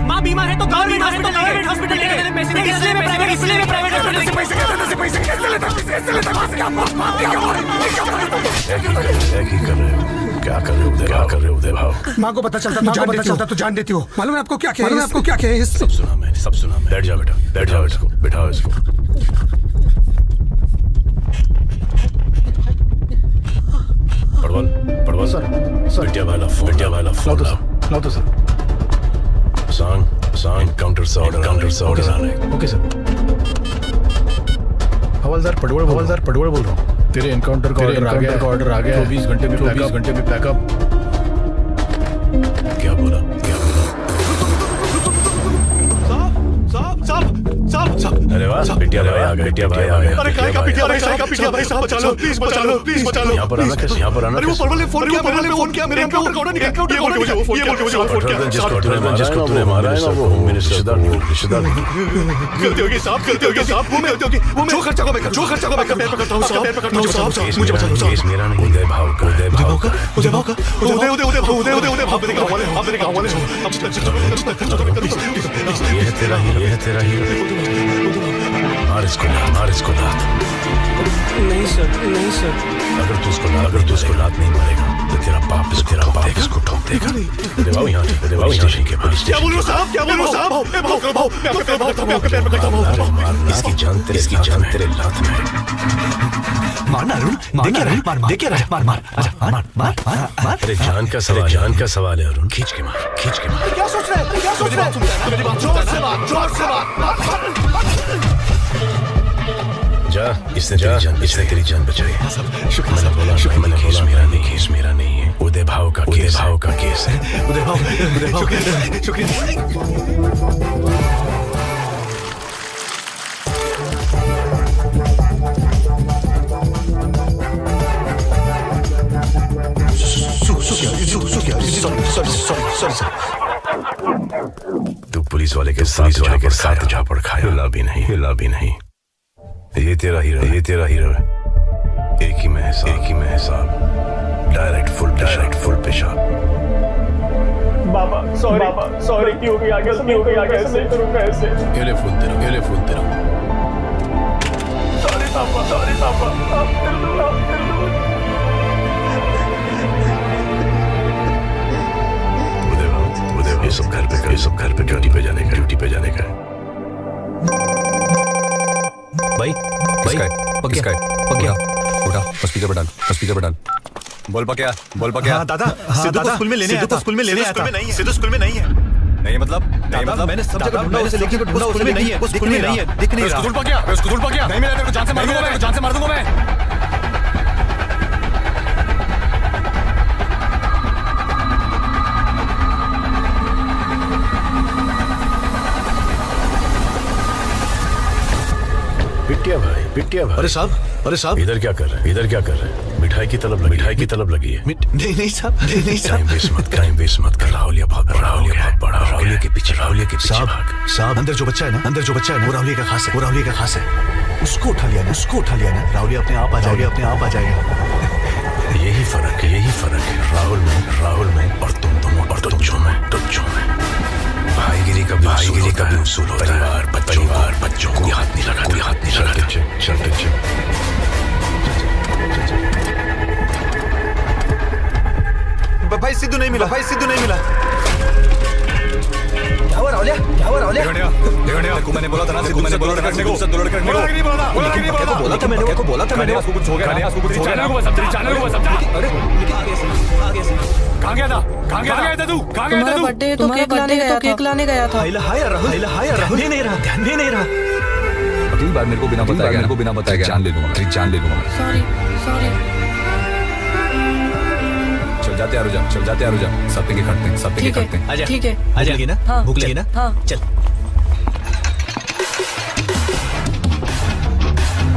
माँ बीमार है तो प्राइवेट हॉस्पिटल ले गए पैसे इसलिए मैं प्राइवेट हॉस्पिटल से पैसे क्या कर रहे हो उदय भाव? माँ को पता चलता तो जान देती हो। मालूम है आपको क्या है? सब सुना मैं। बैठ जाओ इसको, बिठाओ इसको। पड़वाल सर बिटिया वाला फोन लाओ तो सर। सांग काउंटर से ऑर्डर आ रहा है। Okay sir. हवलदार पड़वड़ बोल रहा हूँ। तेरे एनकाउंटर का ऑर्डर आ गया। 24 घंटे में पैकअप। क्या बोला? साहब। अरे वाह, बिटिया भाई आ गए। अरे काय का बिटिया भाई साहब बचा लो, प्लीज बचा लो। यहाँ पर आना कैसे? अरे वो परवल ने फोन किया मेरे एनकाउंटर का ऑर्डर जिसको तूने मारा है ना वो होम मिनिस्टर रिश्तेदार। गलती होगी साहब। वो जो खर्चा को मैं करता हूँ साहब। मुझे बचा लो साहब। केस मेरा नहीं, उदय भाव का। उदय भाव मेरे गाँव वाले। ये है तेरा हीरो। मार इसको लात। नहीं सर। अगर तू उसको लात नहीं मारेगा तो तेरा बाप इसको ठोक देगा। उदय भाव यहाँ स्टेशन के पुलिस। क्या बोल रहे हो साहब? इसकी जान तेरे लात में। मारना अरुण, देख क्या रहा, देख क्या रहा, मार मार। अरे जान का सवाल है अरुण, खींच के मार, खींच के मार। क्या सोच रहे हैं, क्या सोच रहे हैं? मेरी बात जोर से मार, जोर से मार। जा, इसने तेरी जान बचाई। मैंने बोला केस मेरा नहीं है, उदय भाव का केस है। उदय भाव, शुक्रिया। तू पुलिस वाले के साथ झापड़ खाया, हिला भी नहीं। ये तेरा हीरो है। एक ही में हिसाब, डायरेक्ट फुल पेशाब। बाबा सॉरी क्यों भी आ गया, नहीं करूंगा ऐसे। ये ले फोन तेरा। सॉरी पापा, आप कर दो। ये सब घर पे ड्यूटी पे जाने का। भाई पक्या उठा, स्पीकर पे डाल। बोल पक्या। हाँ दादा, सिद्धू को स्कूल में लेने आया था। स्कूल में नहीं है। नहीं मतलब मैंने सब जगह ढूंढा उसे, लेकिन स्कूल में नहीं है, दिख नहीं रहा। स्कूल पक्या नहीं मिला तेरे को, जान से मार दूंगा मैं। पिटिया भाई। अरे साहब इधर क्या कर रहे हैं? मिठाई की तलब लगी है। नहीं साहब। टाइम वेस्ट मत कर। राहुलिया बहुत बड़ा। राहुलिया के पीछे साहब अंदर जो बच्चा है ना, वो राहुलिया का खास है। उसको उठा लिया ना, राहुलिया अपने आप आ जाएगा। यही फर्क है राहुल में और तुझ में। भाईगिरी कभी उसूल होता है। परिवार बच्चों को हाथ नहीं लगाता। चल। भाई सिद्धू नहीं मिला। क्या हुआ राहुलिया? देखो मैंने बोला था ना, करने को। बोला था मैंने। कुछ हो गया। चैनल को बस। अरे कहाँ गया था तू? तुम्हारा बर्थडे है तो केक लाने गया था। हाय राहुल नहीं रहा। अगली बार मेरे को बिना बताया जान ले लूंगा। सॉरी। चल जाते आ रुजा। सब पे करते हैं। ठीक है। आ जाएगी ना? भूख लगी ना? हाँ। चल।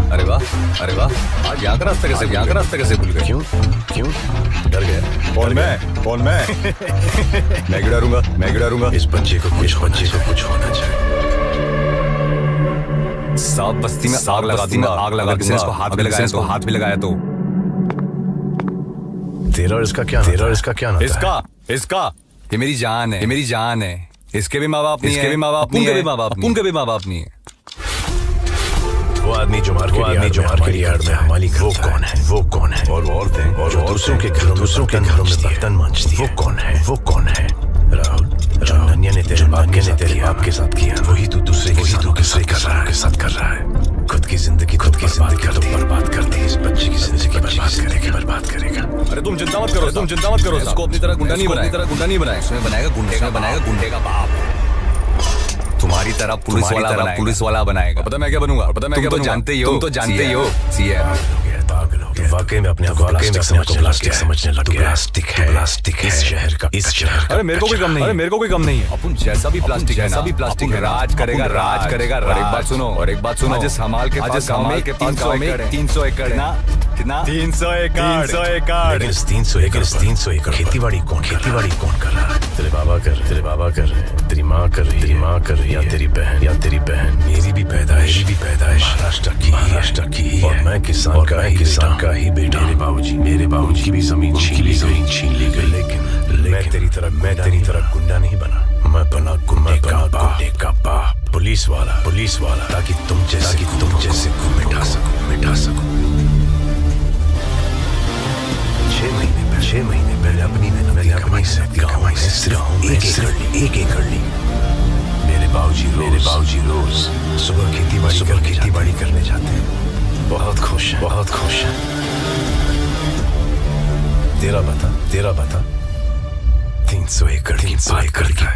अरे वाह, आज यहाँ का रास्ता कैसे भूल गए? क्यों डर गया? कौन मैं? मैं गिरारूंगा। इस बच्चे को कुछ होना चाहिए। सब बस्ती में आग लगा दूंगा। किसी ने इसको हाथ भी लगाया तो। तेरा और इसका क्या नाता है? इसका ये मेरी जान है। इसके भी माँ बाप नहीं है, उनके भी माँ बाप नहीं है। वो आदमी जो मार के यार्ड में हमारी वो कौन है? और वो औरतें जो दूसरों के घरों में बर्तन मांजती है, वो कौन है? राहुल, जो नन्या ने तेरे बाप के साथ किया, वही तू दूसरे के साथ कर रहा है। खुद की जिंदगी बर्बाद करती है। इस बच्चे की जिंदगी बर्बाद करेगा। अरे तुम चिंता मत करो। इसको अपनी तरह गुंडा नहीं बनाए। इसमें बनाएगा गुंडे का बाप। तुम्हारी तरह पुलिस वाला बनाएगा। पता मैं क्या बनूंगा? तुम तो जानते ही हो। पागल हो गया। वाकई में अपने प्लास्टिक समझने लग गया। प्लास्टिक है इस शहर का। अरे मेरे को कोई कम नहीं है। अपन जैसा भी प्लास्टिक है, राज करेगा। और एक बात सुनो, आज समाल के पास 300 एकड़ ना, कितना? 300 एकड़। लेकिन 300 एकड़ खेतीबाड़ी कौन कर रहा है? तेरे बाबा कर रहे हैं, तेरी माँ कर रही है, या तेरी बहन। मेरी भी पैदाइश महाराष्ट्र की, और मैं किसान का ही बेटा। मेरे बाबूजी की भी जमीन छीन ली गई। लेकिन मैं तेरी तरह गुंडा नहीं बना। मैं बना गुंडे का बाप, पुलिस वाला, ताकि तुम जैसे को मिटा सकूं। 6 महीने पहले अपनी कमाई से सिर्फ एक एकड़ ली। मेरे बाबूजी रोज सुबह खेती बाड़ी करने जाते हैं। बहुत खुश है, बहुत खुश है। तेरा बता 300 एकड़ की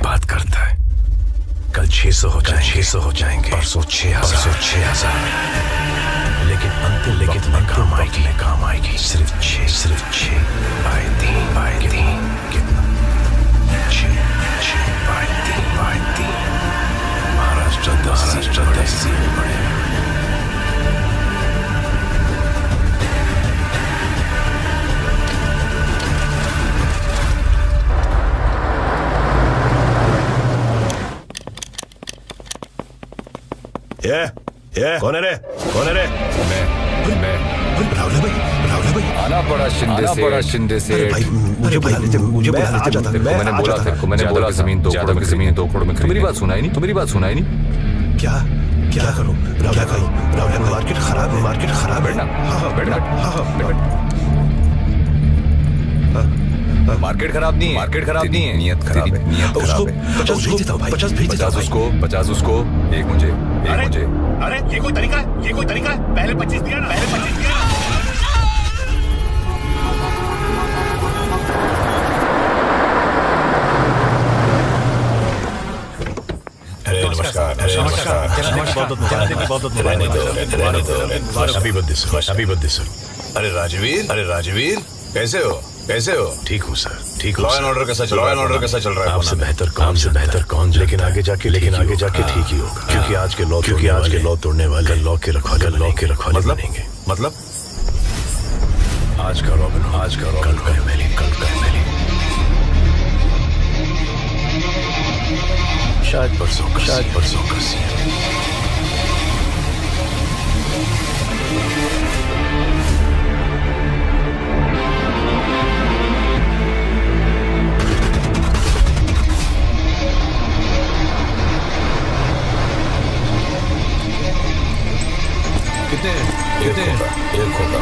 बात करता है। कल 600 हो जाएंगे, परसों 6,000। लेकिन अंतिम में काम आएगी सिर्फ 6 बाय 3 कितना 6 बाय 3 महाराष्ट्र 10 बड़े। ये कौन है रे? मैं राहुल भाई आना पड़ा शिंदे से। भाई मुझे बुला लेते, मैंने बोला था कि जमीन 2 करोड़ में। मेरी बात सुनाई नहीं। क्या करूं? राहुल भाई मार्केट खराब है। मार्केट खराब नहीं है, नियत खराब है। उसको 50 भेज देता हूं भाई, 50 उसको, एक मुझे। अरे ये कोई तरीका है? पहले 25 दिया ना। नमस्कार। अभी बद्दी सर। अरे राजवीर कैसे हो? ठीक हूँ सर, ठीक हूँ। लॉ एंड ऑर्डर कैसा चल रहा है? आपसे बेहतर कौन? लेकिन आगे जाके ठीक ही होगा, क्योंकि आज के लॉ तोड़ने वाले लॉ के रखवाले बनेंगे। मतलब आज का रॉबिन कल का एमएलए। शायद परसों का सीएम। कितने? एक होगा।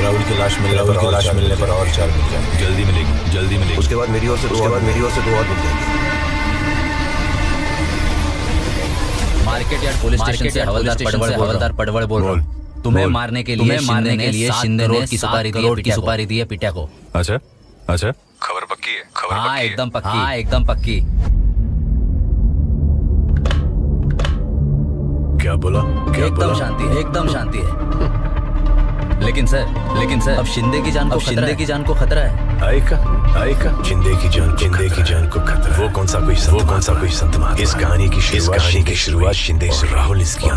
राहुल की लाश मिलने पर और 4 मिल जाएंगे। जल्दी मिलेगी। उसके बाद मेरी ओर से 2 और मिल जाएंगे। मार्केट यार्ड पुलिस स्टेशन से हवलदार पड़वड़ बोल रहा हूँ। तुम्हें मारने के लिए शिंदे रोड की सुपारी दी है पिटिया को। अच्छा खबर पक्की है? हाँ एकदम पक्की। क्या बोला? एकदम शांति है। लेकिन सर अब शिंदे की जान को खतरा है। आएगा शिंदे की जान को खतरा। वो कौन सा कोई संत महात्मा? इस कहानी की शुरुआत शिंदे से। राहुल इसकी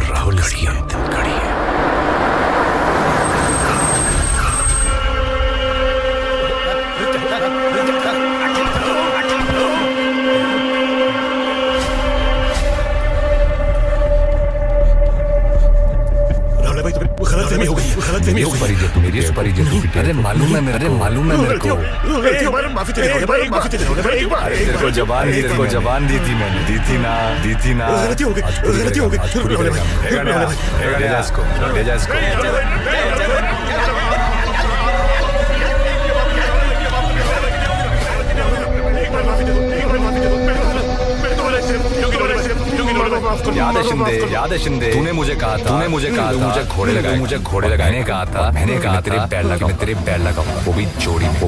अंतिम कड़ी है। गलतफहमी हो गई। अरे मालूम है मेरे को। माफी तेरे को जबान दी थी मैंने। दी थी ना। गलती हो गई। ले जा इसको। याद है शिंदे, तूने मुझे कहा था मुझे घोड़े लगाने कहा था। मैंने कहा तेरे पैर लगाऊंगा, वो भी जोड़ी में।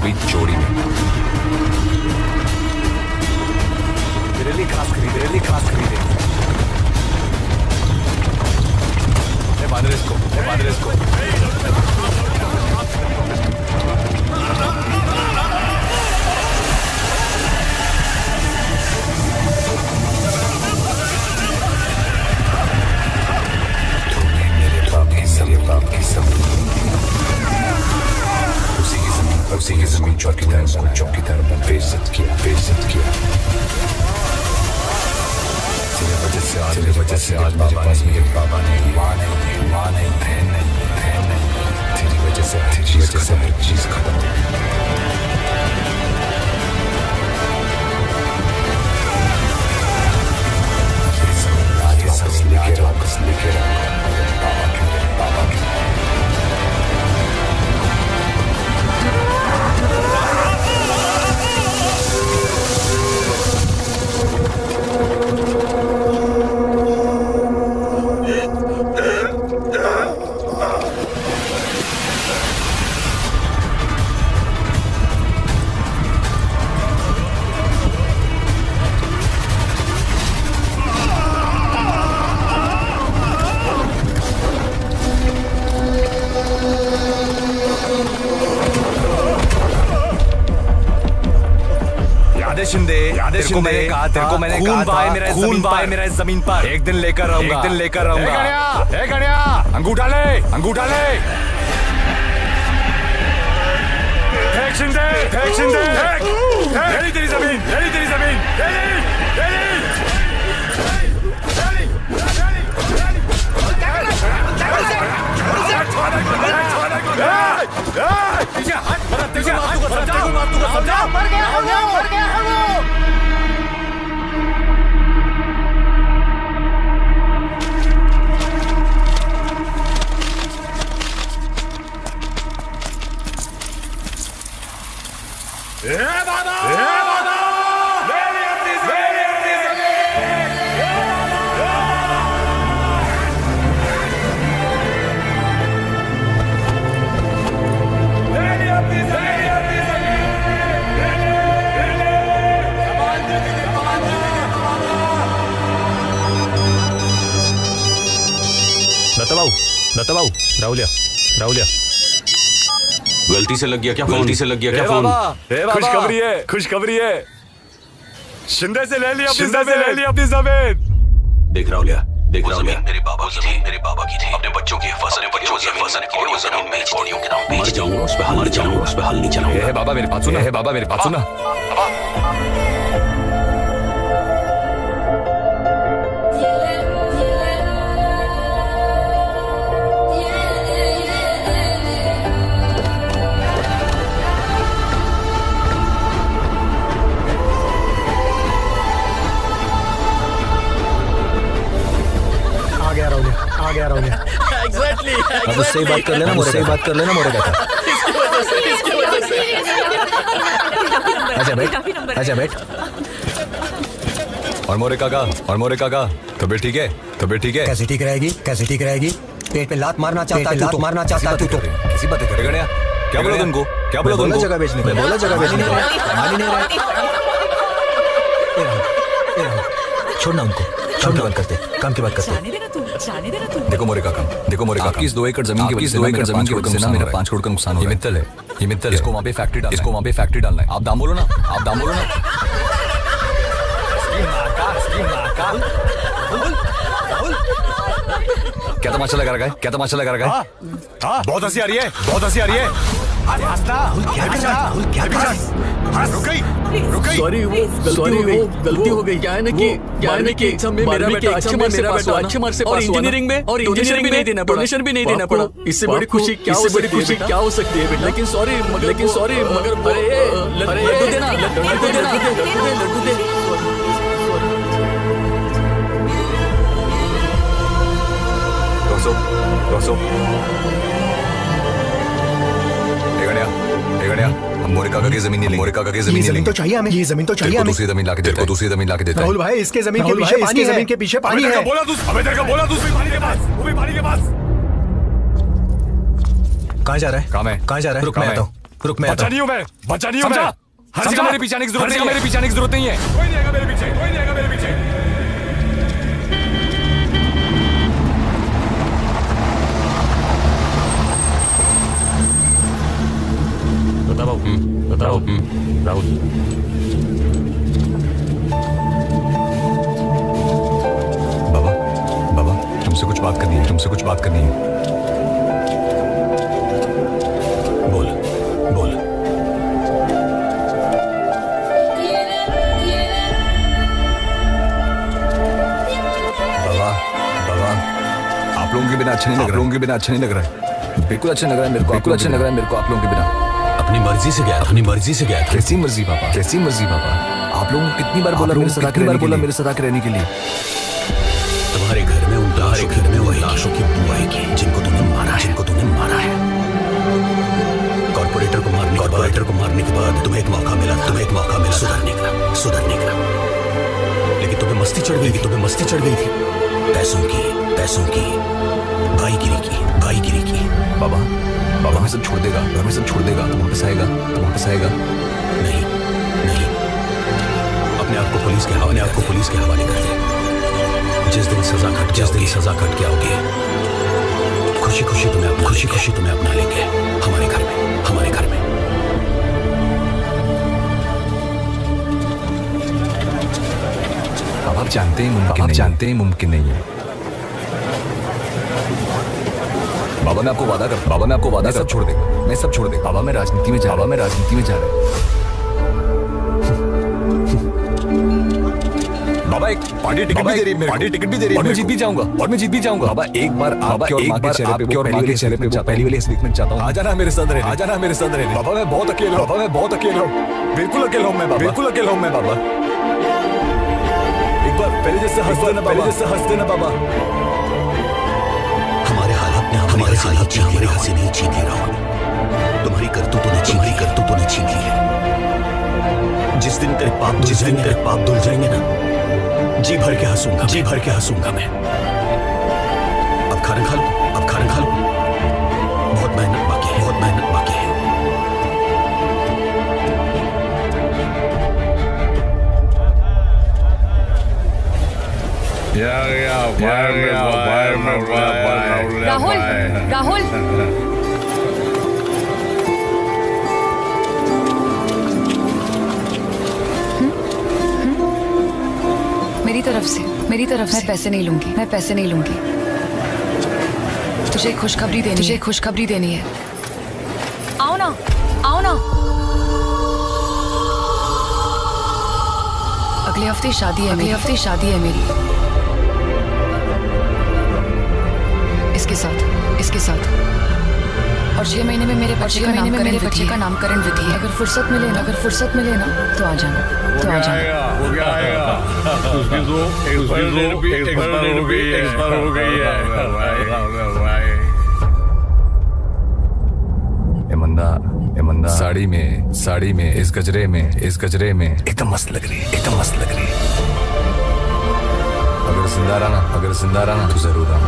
तेरे लिए खास खरीदे। बांध इसको। उसी की जमीन चौकीदार बना बेइज्जत किया। तेरे वजह से आज मेरे बाबा नहीं, माँ नहीं, बहन नहीं। तेरी वजह से हर चीज खत्म हो गई। लेके बाबा की तेरे को मैंने कहा खून बहाए मेरा इस जमीन पर। एक दिन लेकर आऊंगा। ए गणिया, अंगूठा ले। फेंक शिंदे। ले ली तेरी जमीन। मर गया है वो। दत्ता बाबू, राहुलिया गलती से लग गया क्या फोन? खुशखबरी है। शिंदे से ले लिया अपनी जमीन। देख राहुलिया, मेरे बाबा की थी। अपने बच्चों की हिफाजत के लिए वो जमीन बेच बॉडियों के नाम मर जाऊंगा, उस पे हल नहीं चलाऊंगा। हे बाबा मेरी बात सुना। आ गया राहुल। एग्जैक्टली। अब उससे ही बात कर लेना मोरे का। आजा बैठ। और मोरे काका तबीयत ठीक है? कैसे ठीक रहेगी? पेट पे लात मारना चाहता है तू तो। किसी बात करेगा गणिया? क्या बोला तुमको? जगह बेचने को। मान ही नहीं रहा। छोड़ना उनको। काम की बात करते। देखो मोरे काका, आपकी इस 2 एकड़ जमीन की वजह से ना मेरा 5 करोड़ का नुकसान हो रहा है। ये मित्तल है। इसको वहाँ पे फैक्ट्री डालना है। आप दाम बोलो ना। क्या तमाशा लगा रखा है? बहुत हंसी आ रही है। रुक गई। सॉरी वो गलती हो गई। क्या है ना कि एग्जाम में मेरा बेटा अच्छे मार्क्स से पास हुआ और इंजीनियरिंग भी नहीं देना पड़ा, डोनेशन भी नहीं देना पड़ा। इससे बड़ी खुशी क्या हो सकती है बेटा? लेकिन सॉरी मगर लड्डू देना। हम मोरे काका की जमीन नहीं लेंगे। जमीन तो चाहिए हमें। दूसरी जमीन लाके देते। राहुल भाई, इसके जमीन के पीछे पानी है। बोला तू पानी के पास। कहाँ जा रहा है? रुक, मैं आता हूँ। बचा नहीं हूँ मैं। समझा? मेरे पीछे आने की जरूरत नहीं है। कोई नहीं आएगा मेरे पीछे। बताओ राहुल। बाबा तुमसे कुछ बात करनी है। बोल। बाबा आप लोगों के बिना अच्छा नहीं लग रहा है। बिल्कुल अच्छा लग रहा है मेरे को आप लोगों के बिना। अपनी मर्जी से गया था। कैसी मर्जी पापा? आप लोगों को कितनी बार बोला मेरे साथ आके रहने के लिए? तुम्हारे घर में वो लाशों की बुआई की जिनको तूने मारा है। कॉर्पोरेटर को मारने के बाद तुम्हें एक मौका मिला सुधरने का। लेकिन तुम्हें मस्ती चढ़ गई थी। पैसों की भाईगिरी की। बाबा हमें सब छोड़ देगा तो वापस आएगा। नहीं। अपने आप को पुलिस के हवाले कर दे। जिस दिन सजा कट के आओगे, खुशी तुम्हें अपना लेंगे हमारे घर में। बाबा आप जानते हैं मुमकिन नहीं है। बाबा मैं आपको वादा सब छोड़ देगा, मैं सब छोड़ देगा। बाबा मैं राजनीति में जा रहा हूँ। बाबा एक पार्टी टिकट भी दे रही है, और मैं जीत भी जाऊंगा बाबा एक बार आपके और मां के चेहरे पे पहली वाली हंसी देखना चाहता हूँ। आ जाना मेरे साथ रहने। बाबा मैं बहुत अकेला हूँ, बिल्कुल अकेला हूँ मैं बाबा। एक बार पहले जैसे हंस देना बाबा। हमारे हालात ने हमारी हंसी नहीं छीन ली राहुल। तुम्हारी करतूतों ने छीन ली है। जिस दिन तेरे पाप धुल जाएंगे ना, जी भर के हंसूंगा मैं। अब खाना खा लो। बहुत मेहनत बाकी है। राहुल मेरी तरफ से मैं पैसे नहीं लूंगी। तुझे खुशखबरी देनी है। आओ ना। अगले हफ्ते शादी है मेरी। इसके साथ और 6 महीने में मेरे बच्चे का नामकरण विधि है। अगर फुर्सत मिले ना तो आ जाना। उसकी तो एक्सपायर हो गई है। एमंदा साड़ी में इस गजरे में एकदम मस्त लग रही है। अगर जिंदा रहना तो जरूर आना।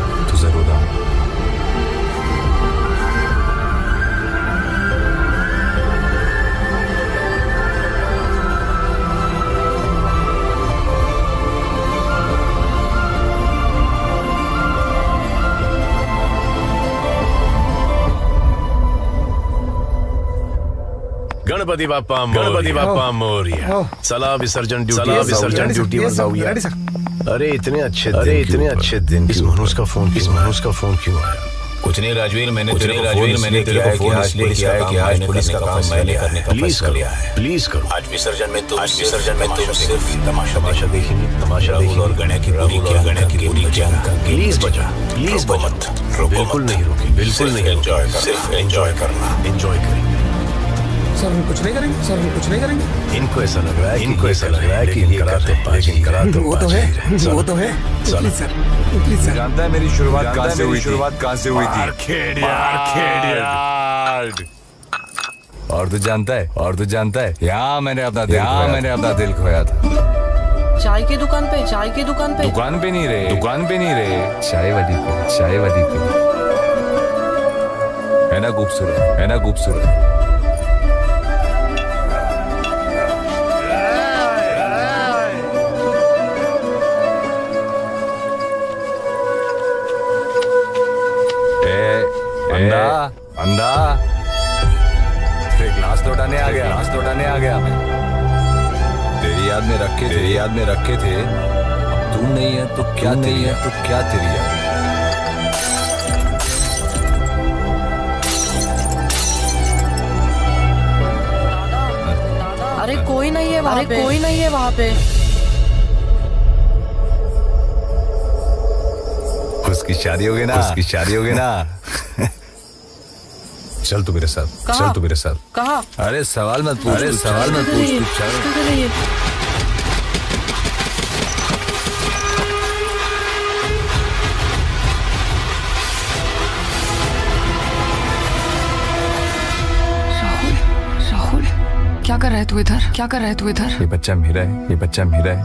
गणपति बाप्पा मोरया। चला विसर्जन ड्यूटी पर जाऊंगा। अरे इतने अच्छे दिन इस मनोज का फोन क्यों आया? कुछ नहीं राजवीर, मैंने तेरे को फोन इसलिए किया है कि आज पुलिस का काम मैंने करने का फैसला लिया है। प्लीज करो। आज विसर्जन में तुम सिर्फ तमाशा देखेंगे। राहुल और गणेश की पूरी प्लीज बजा। मत रोको। बिल्कुल नहीं रोके। सिर्फ एंजॉय करना। सर हम कुछ नहीं करेंगे। इनको ऐसा लग रहा है कि करा तो वो तो है। Please sir. जानता है मेरी शुरुआत कहाँ से हुई थी? और तू जानता है यहाँ मैंने अपना दिल खोया था। चाय की दुकान पे दुकान पे नहीं रहे चाय वाली पे। है ना खूबसूरत। अंधा ग्लास लौटाने आ गया मैं। तेरी याद में रखे थे। अब तू नहीं है तो क्या तेरी याद? अरे कोई नहीं है वहाँ पे। उसकी शादी हो गई ना। चल तू मेरे साथ। कहाँ? अरे सवाल मत पूछ। चल। राहुल क्या कर रहा है तू इधर? ये बच्चा मेरा है। नहीं बच्चा मेरा है।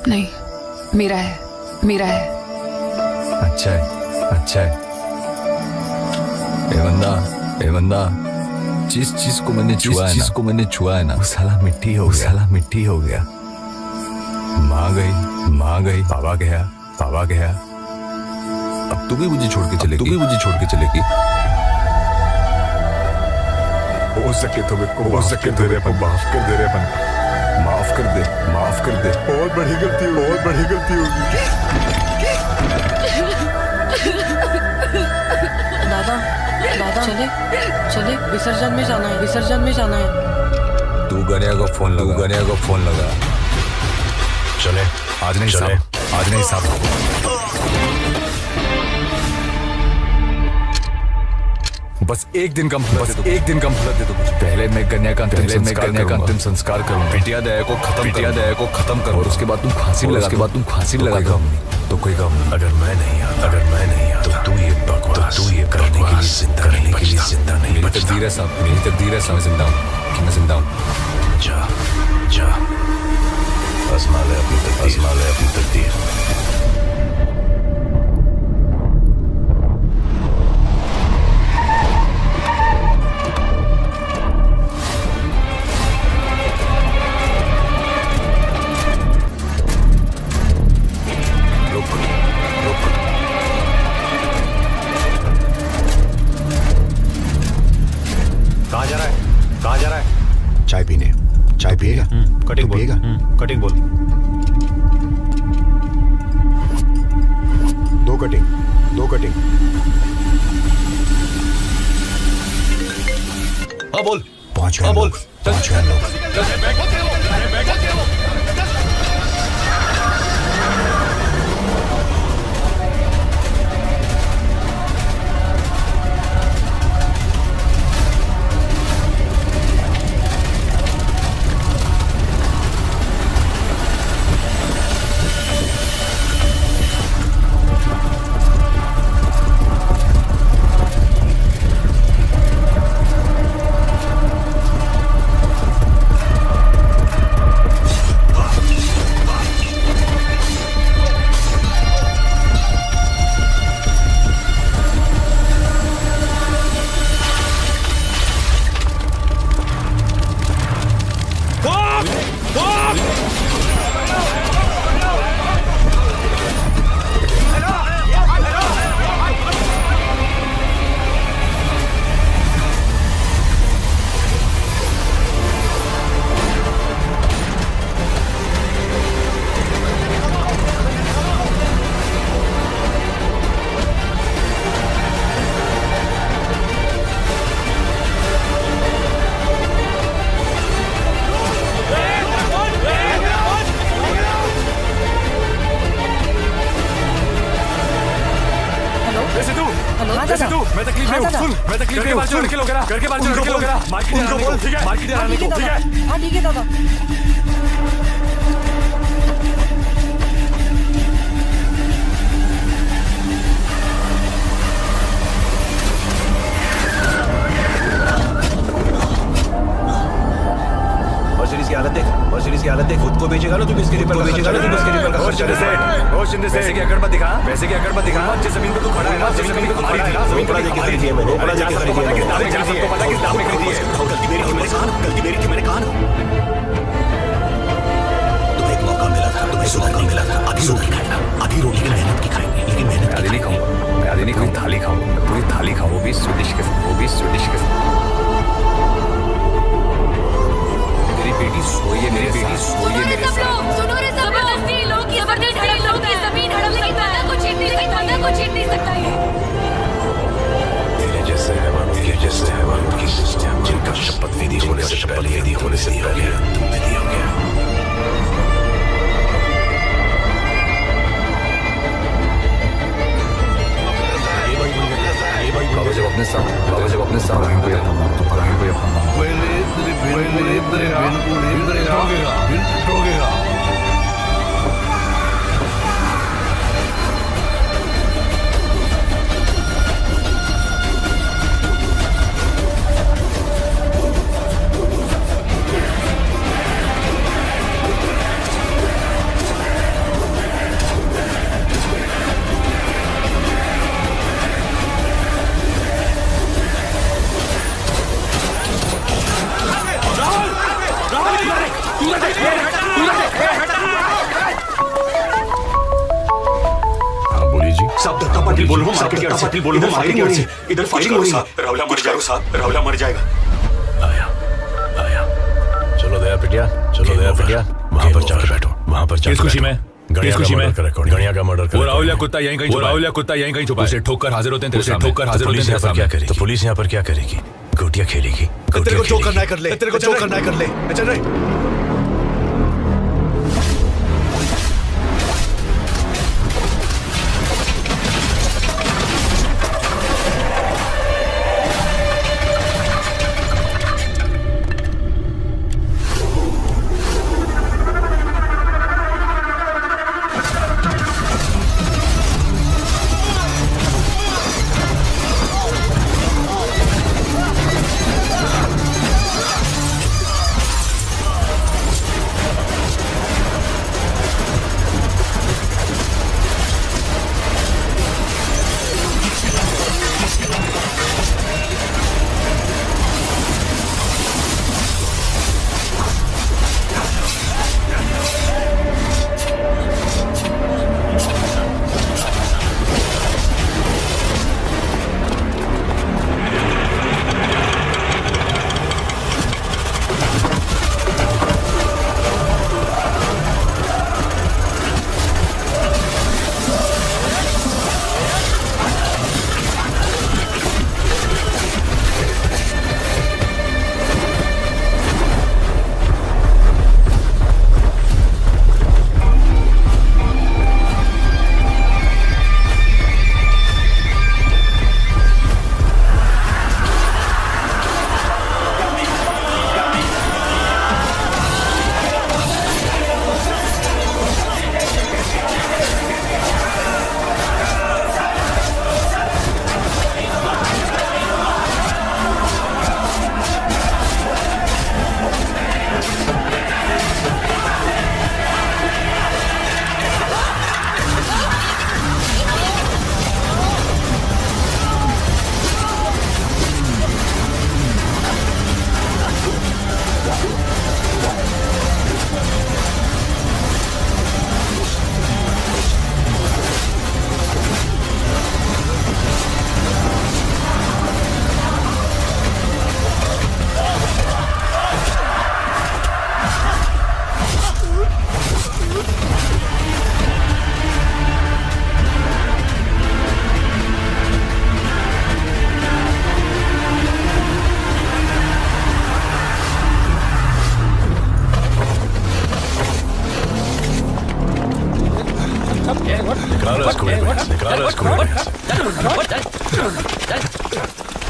नहीं मेरा है। अच्छा है। ए बंदा जिस चीज को मैंने छुआ है ना वो साला मिट्टी हो गया। माँ गई बाबा गया। अब तू भी मुझे छोड़ के चलेगी। हो सके तो मेरे को माफ कर दे रे बंदा। माफ कर दे, बहुत बड़ी गलती होगी, बहुत बड़ी गलती होगी। दादा दादा चले विसर्जन में जाना है, विसर्जन में जाना है। तू गनिया को फोन लगा, चले। आज नहीं साहब, आज नहीं साहब। बस एक दिन का मोहलत दे दो मुझे। पहले मैं कन्या का अंतिम संस्कार करूंगा। बिटिया दया को खत्म करो और उसके बाद तुम फांसी भी लगा दो। तो कोई गम नहीं। अगर मैं नहीं आता तो तू ये बकवास तू ये करने के लिए जिंदा नहीं मेरी तकदीर है साहब, मैं जिंदा हूँ। जा आजमा ले अपनी तकदीर। कहाँ जा रहा है? चाय पीने। चाय पिएगा? कटिंग पिएगा? कटिंग बोल। 2 कटिंग। हाँ बोल। 5 लोग। ठीक है दादा। मर्सिडीज की हालत देख। खुद को बेचेगा ना तू, किसके रिपेयर का खर्चा पैसे की अकड़ मत दिखा। नीचे जमीन पे तू खड़ा है ना, जमीन पे तू खड़ा है ना। ऊपर देके खरीदी है मैंने, ऊपर देके खरीदी है। आपको पता है किस दाम में खरीदी है? गलती मेरी थी, मैंने कहा ना। तुम्हें एक मौका मिला था, तुम्हें सुधर मिला था। अभी रोटी की मेहनत की खाएंगे, लेकिन मेहनत आधी नहीं खाऊंगा, मैं आधी नहीं खाऊंगा, थाली खाऊंगा, पूरी थाली खाऊं, वो भी स्वीडिश के साथ। मेरी बेटी सोइए मेरे साथ। सुनो रे जबरदस्ती लोग की जमीन हड़प लेकिन दादा को छीन नहीं सकता ये। तेरे जैसे हैवान की जिनका शपथ विधि होने से पहले हो गया, तुम विधि हो गया। बाबा जब अपने साथ पाटिल बोल रहा हूं, इधर फायरिंग हो रही है। राहुला मर जाएगा। आया चलो दया पिटिया, चलो दया पिटिया, वहाँ पर जाकर बैठो, वहाँ पर जाकर। किस खुशी में? किस खुशी में? गणिया का मर्डर वो राहुल या कुत्ता यहीं कहीं छुपा है। उसे ठोकर हाजिर होते हैं तेरे सामने। क्या करेगी? तो पुलिस यहाँ पर क्या करेगी? गोटियां खेलेगी। तेरे को जो करना है कर ले, तेरे को जो करना है कर ले। चल रहे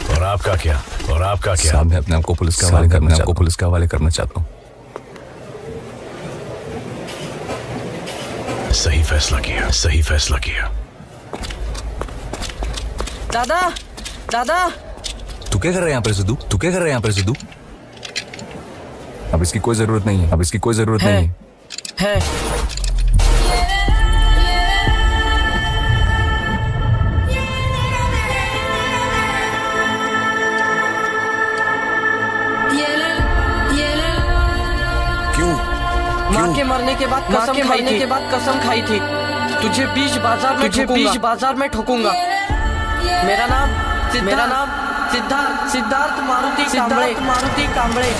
और आपका क्या? और आपका क्या? साहब मैं अपने आप को पुलिस के हवाले करना चाहता हूँ। सही फैसला किया, सही फैसला किया। दादा, दादा, तू क्या कर रहा है यहाँ पर सिद्धू? तू क्या कर रहा है यहाँ पर सिद्धू? अब इसकी कोई जरूरत नहीं है, अब इसकी कोई जरूरत नहीं है। माँ के मरने के बाद कसम खाई थी तुझे बीच बाजार में ठोकूंगा। मेरा नाम सिद्धार्थ मारुति कांबळे।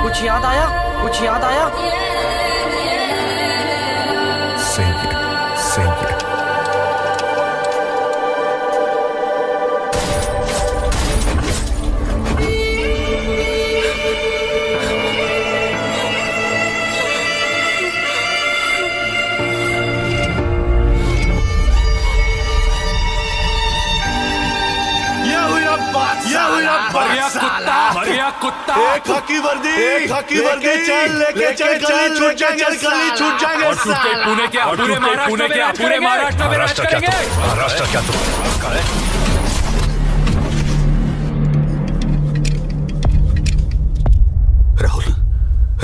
कुछ याद आया? सही है। मरिया कुत्ता एक खाकी वर्दी चल लेके चल छूट जाएंगे और पुणे के पूरे महाराष्ट्र में राज करेंगे। महाराष्ट्र क्या तुम?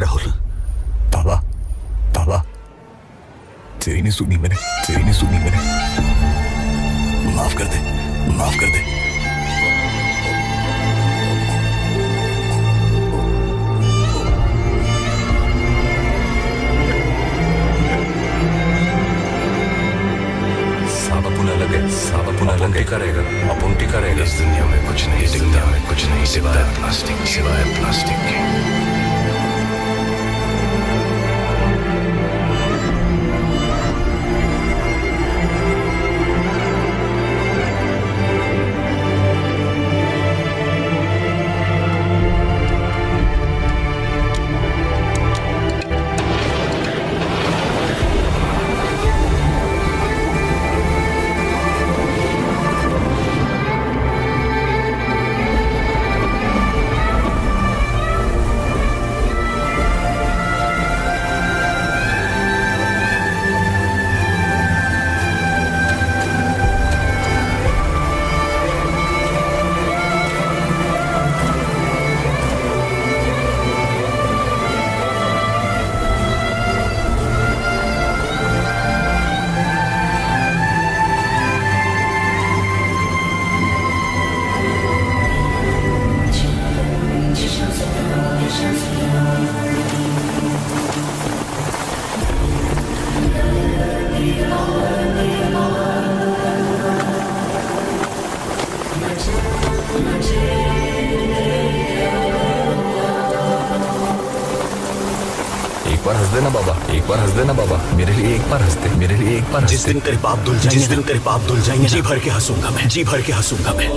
राहुल बाबा तेरी नहीं सुनी मैंने। माफ कर दे। साहब अपन अलग है। अपन टिका रहेगा। इस दुनिया में कुछ नहीं टिकता। प्लास्टिक सिवाय प्लास्टिक के। एक बार हंस देना बाबा, एक बार हंस देना बाबा, मेरे लिए एक बार हंसते, मेरे लिए एक बार। जिस दिन तेरे पाप धुल जाएंगे, जिस दिन तेरे पाप धुल जाएंगे, जी भर के हंसूंगा मैं, जी भर के हंसूंगा मैं।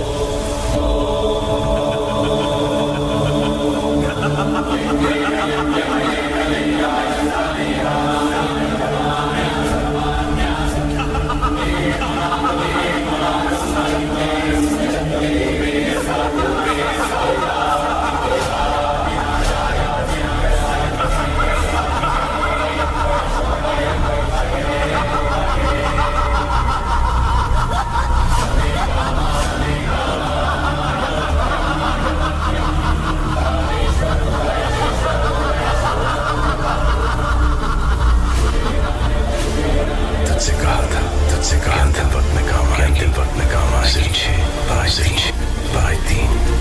अंतिम वक्त में काम आएगी, अंतिम वक्त में काम आएगी। 5 3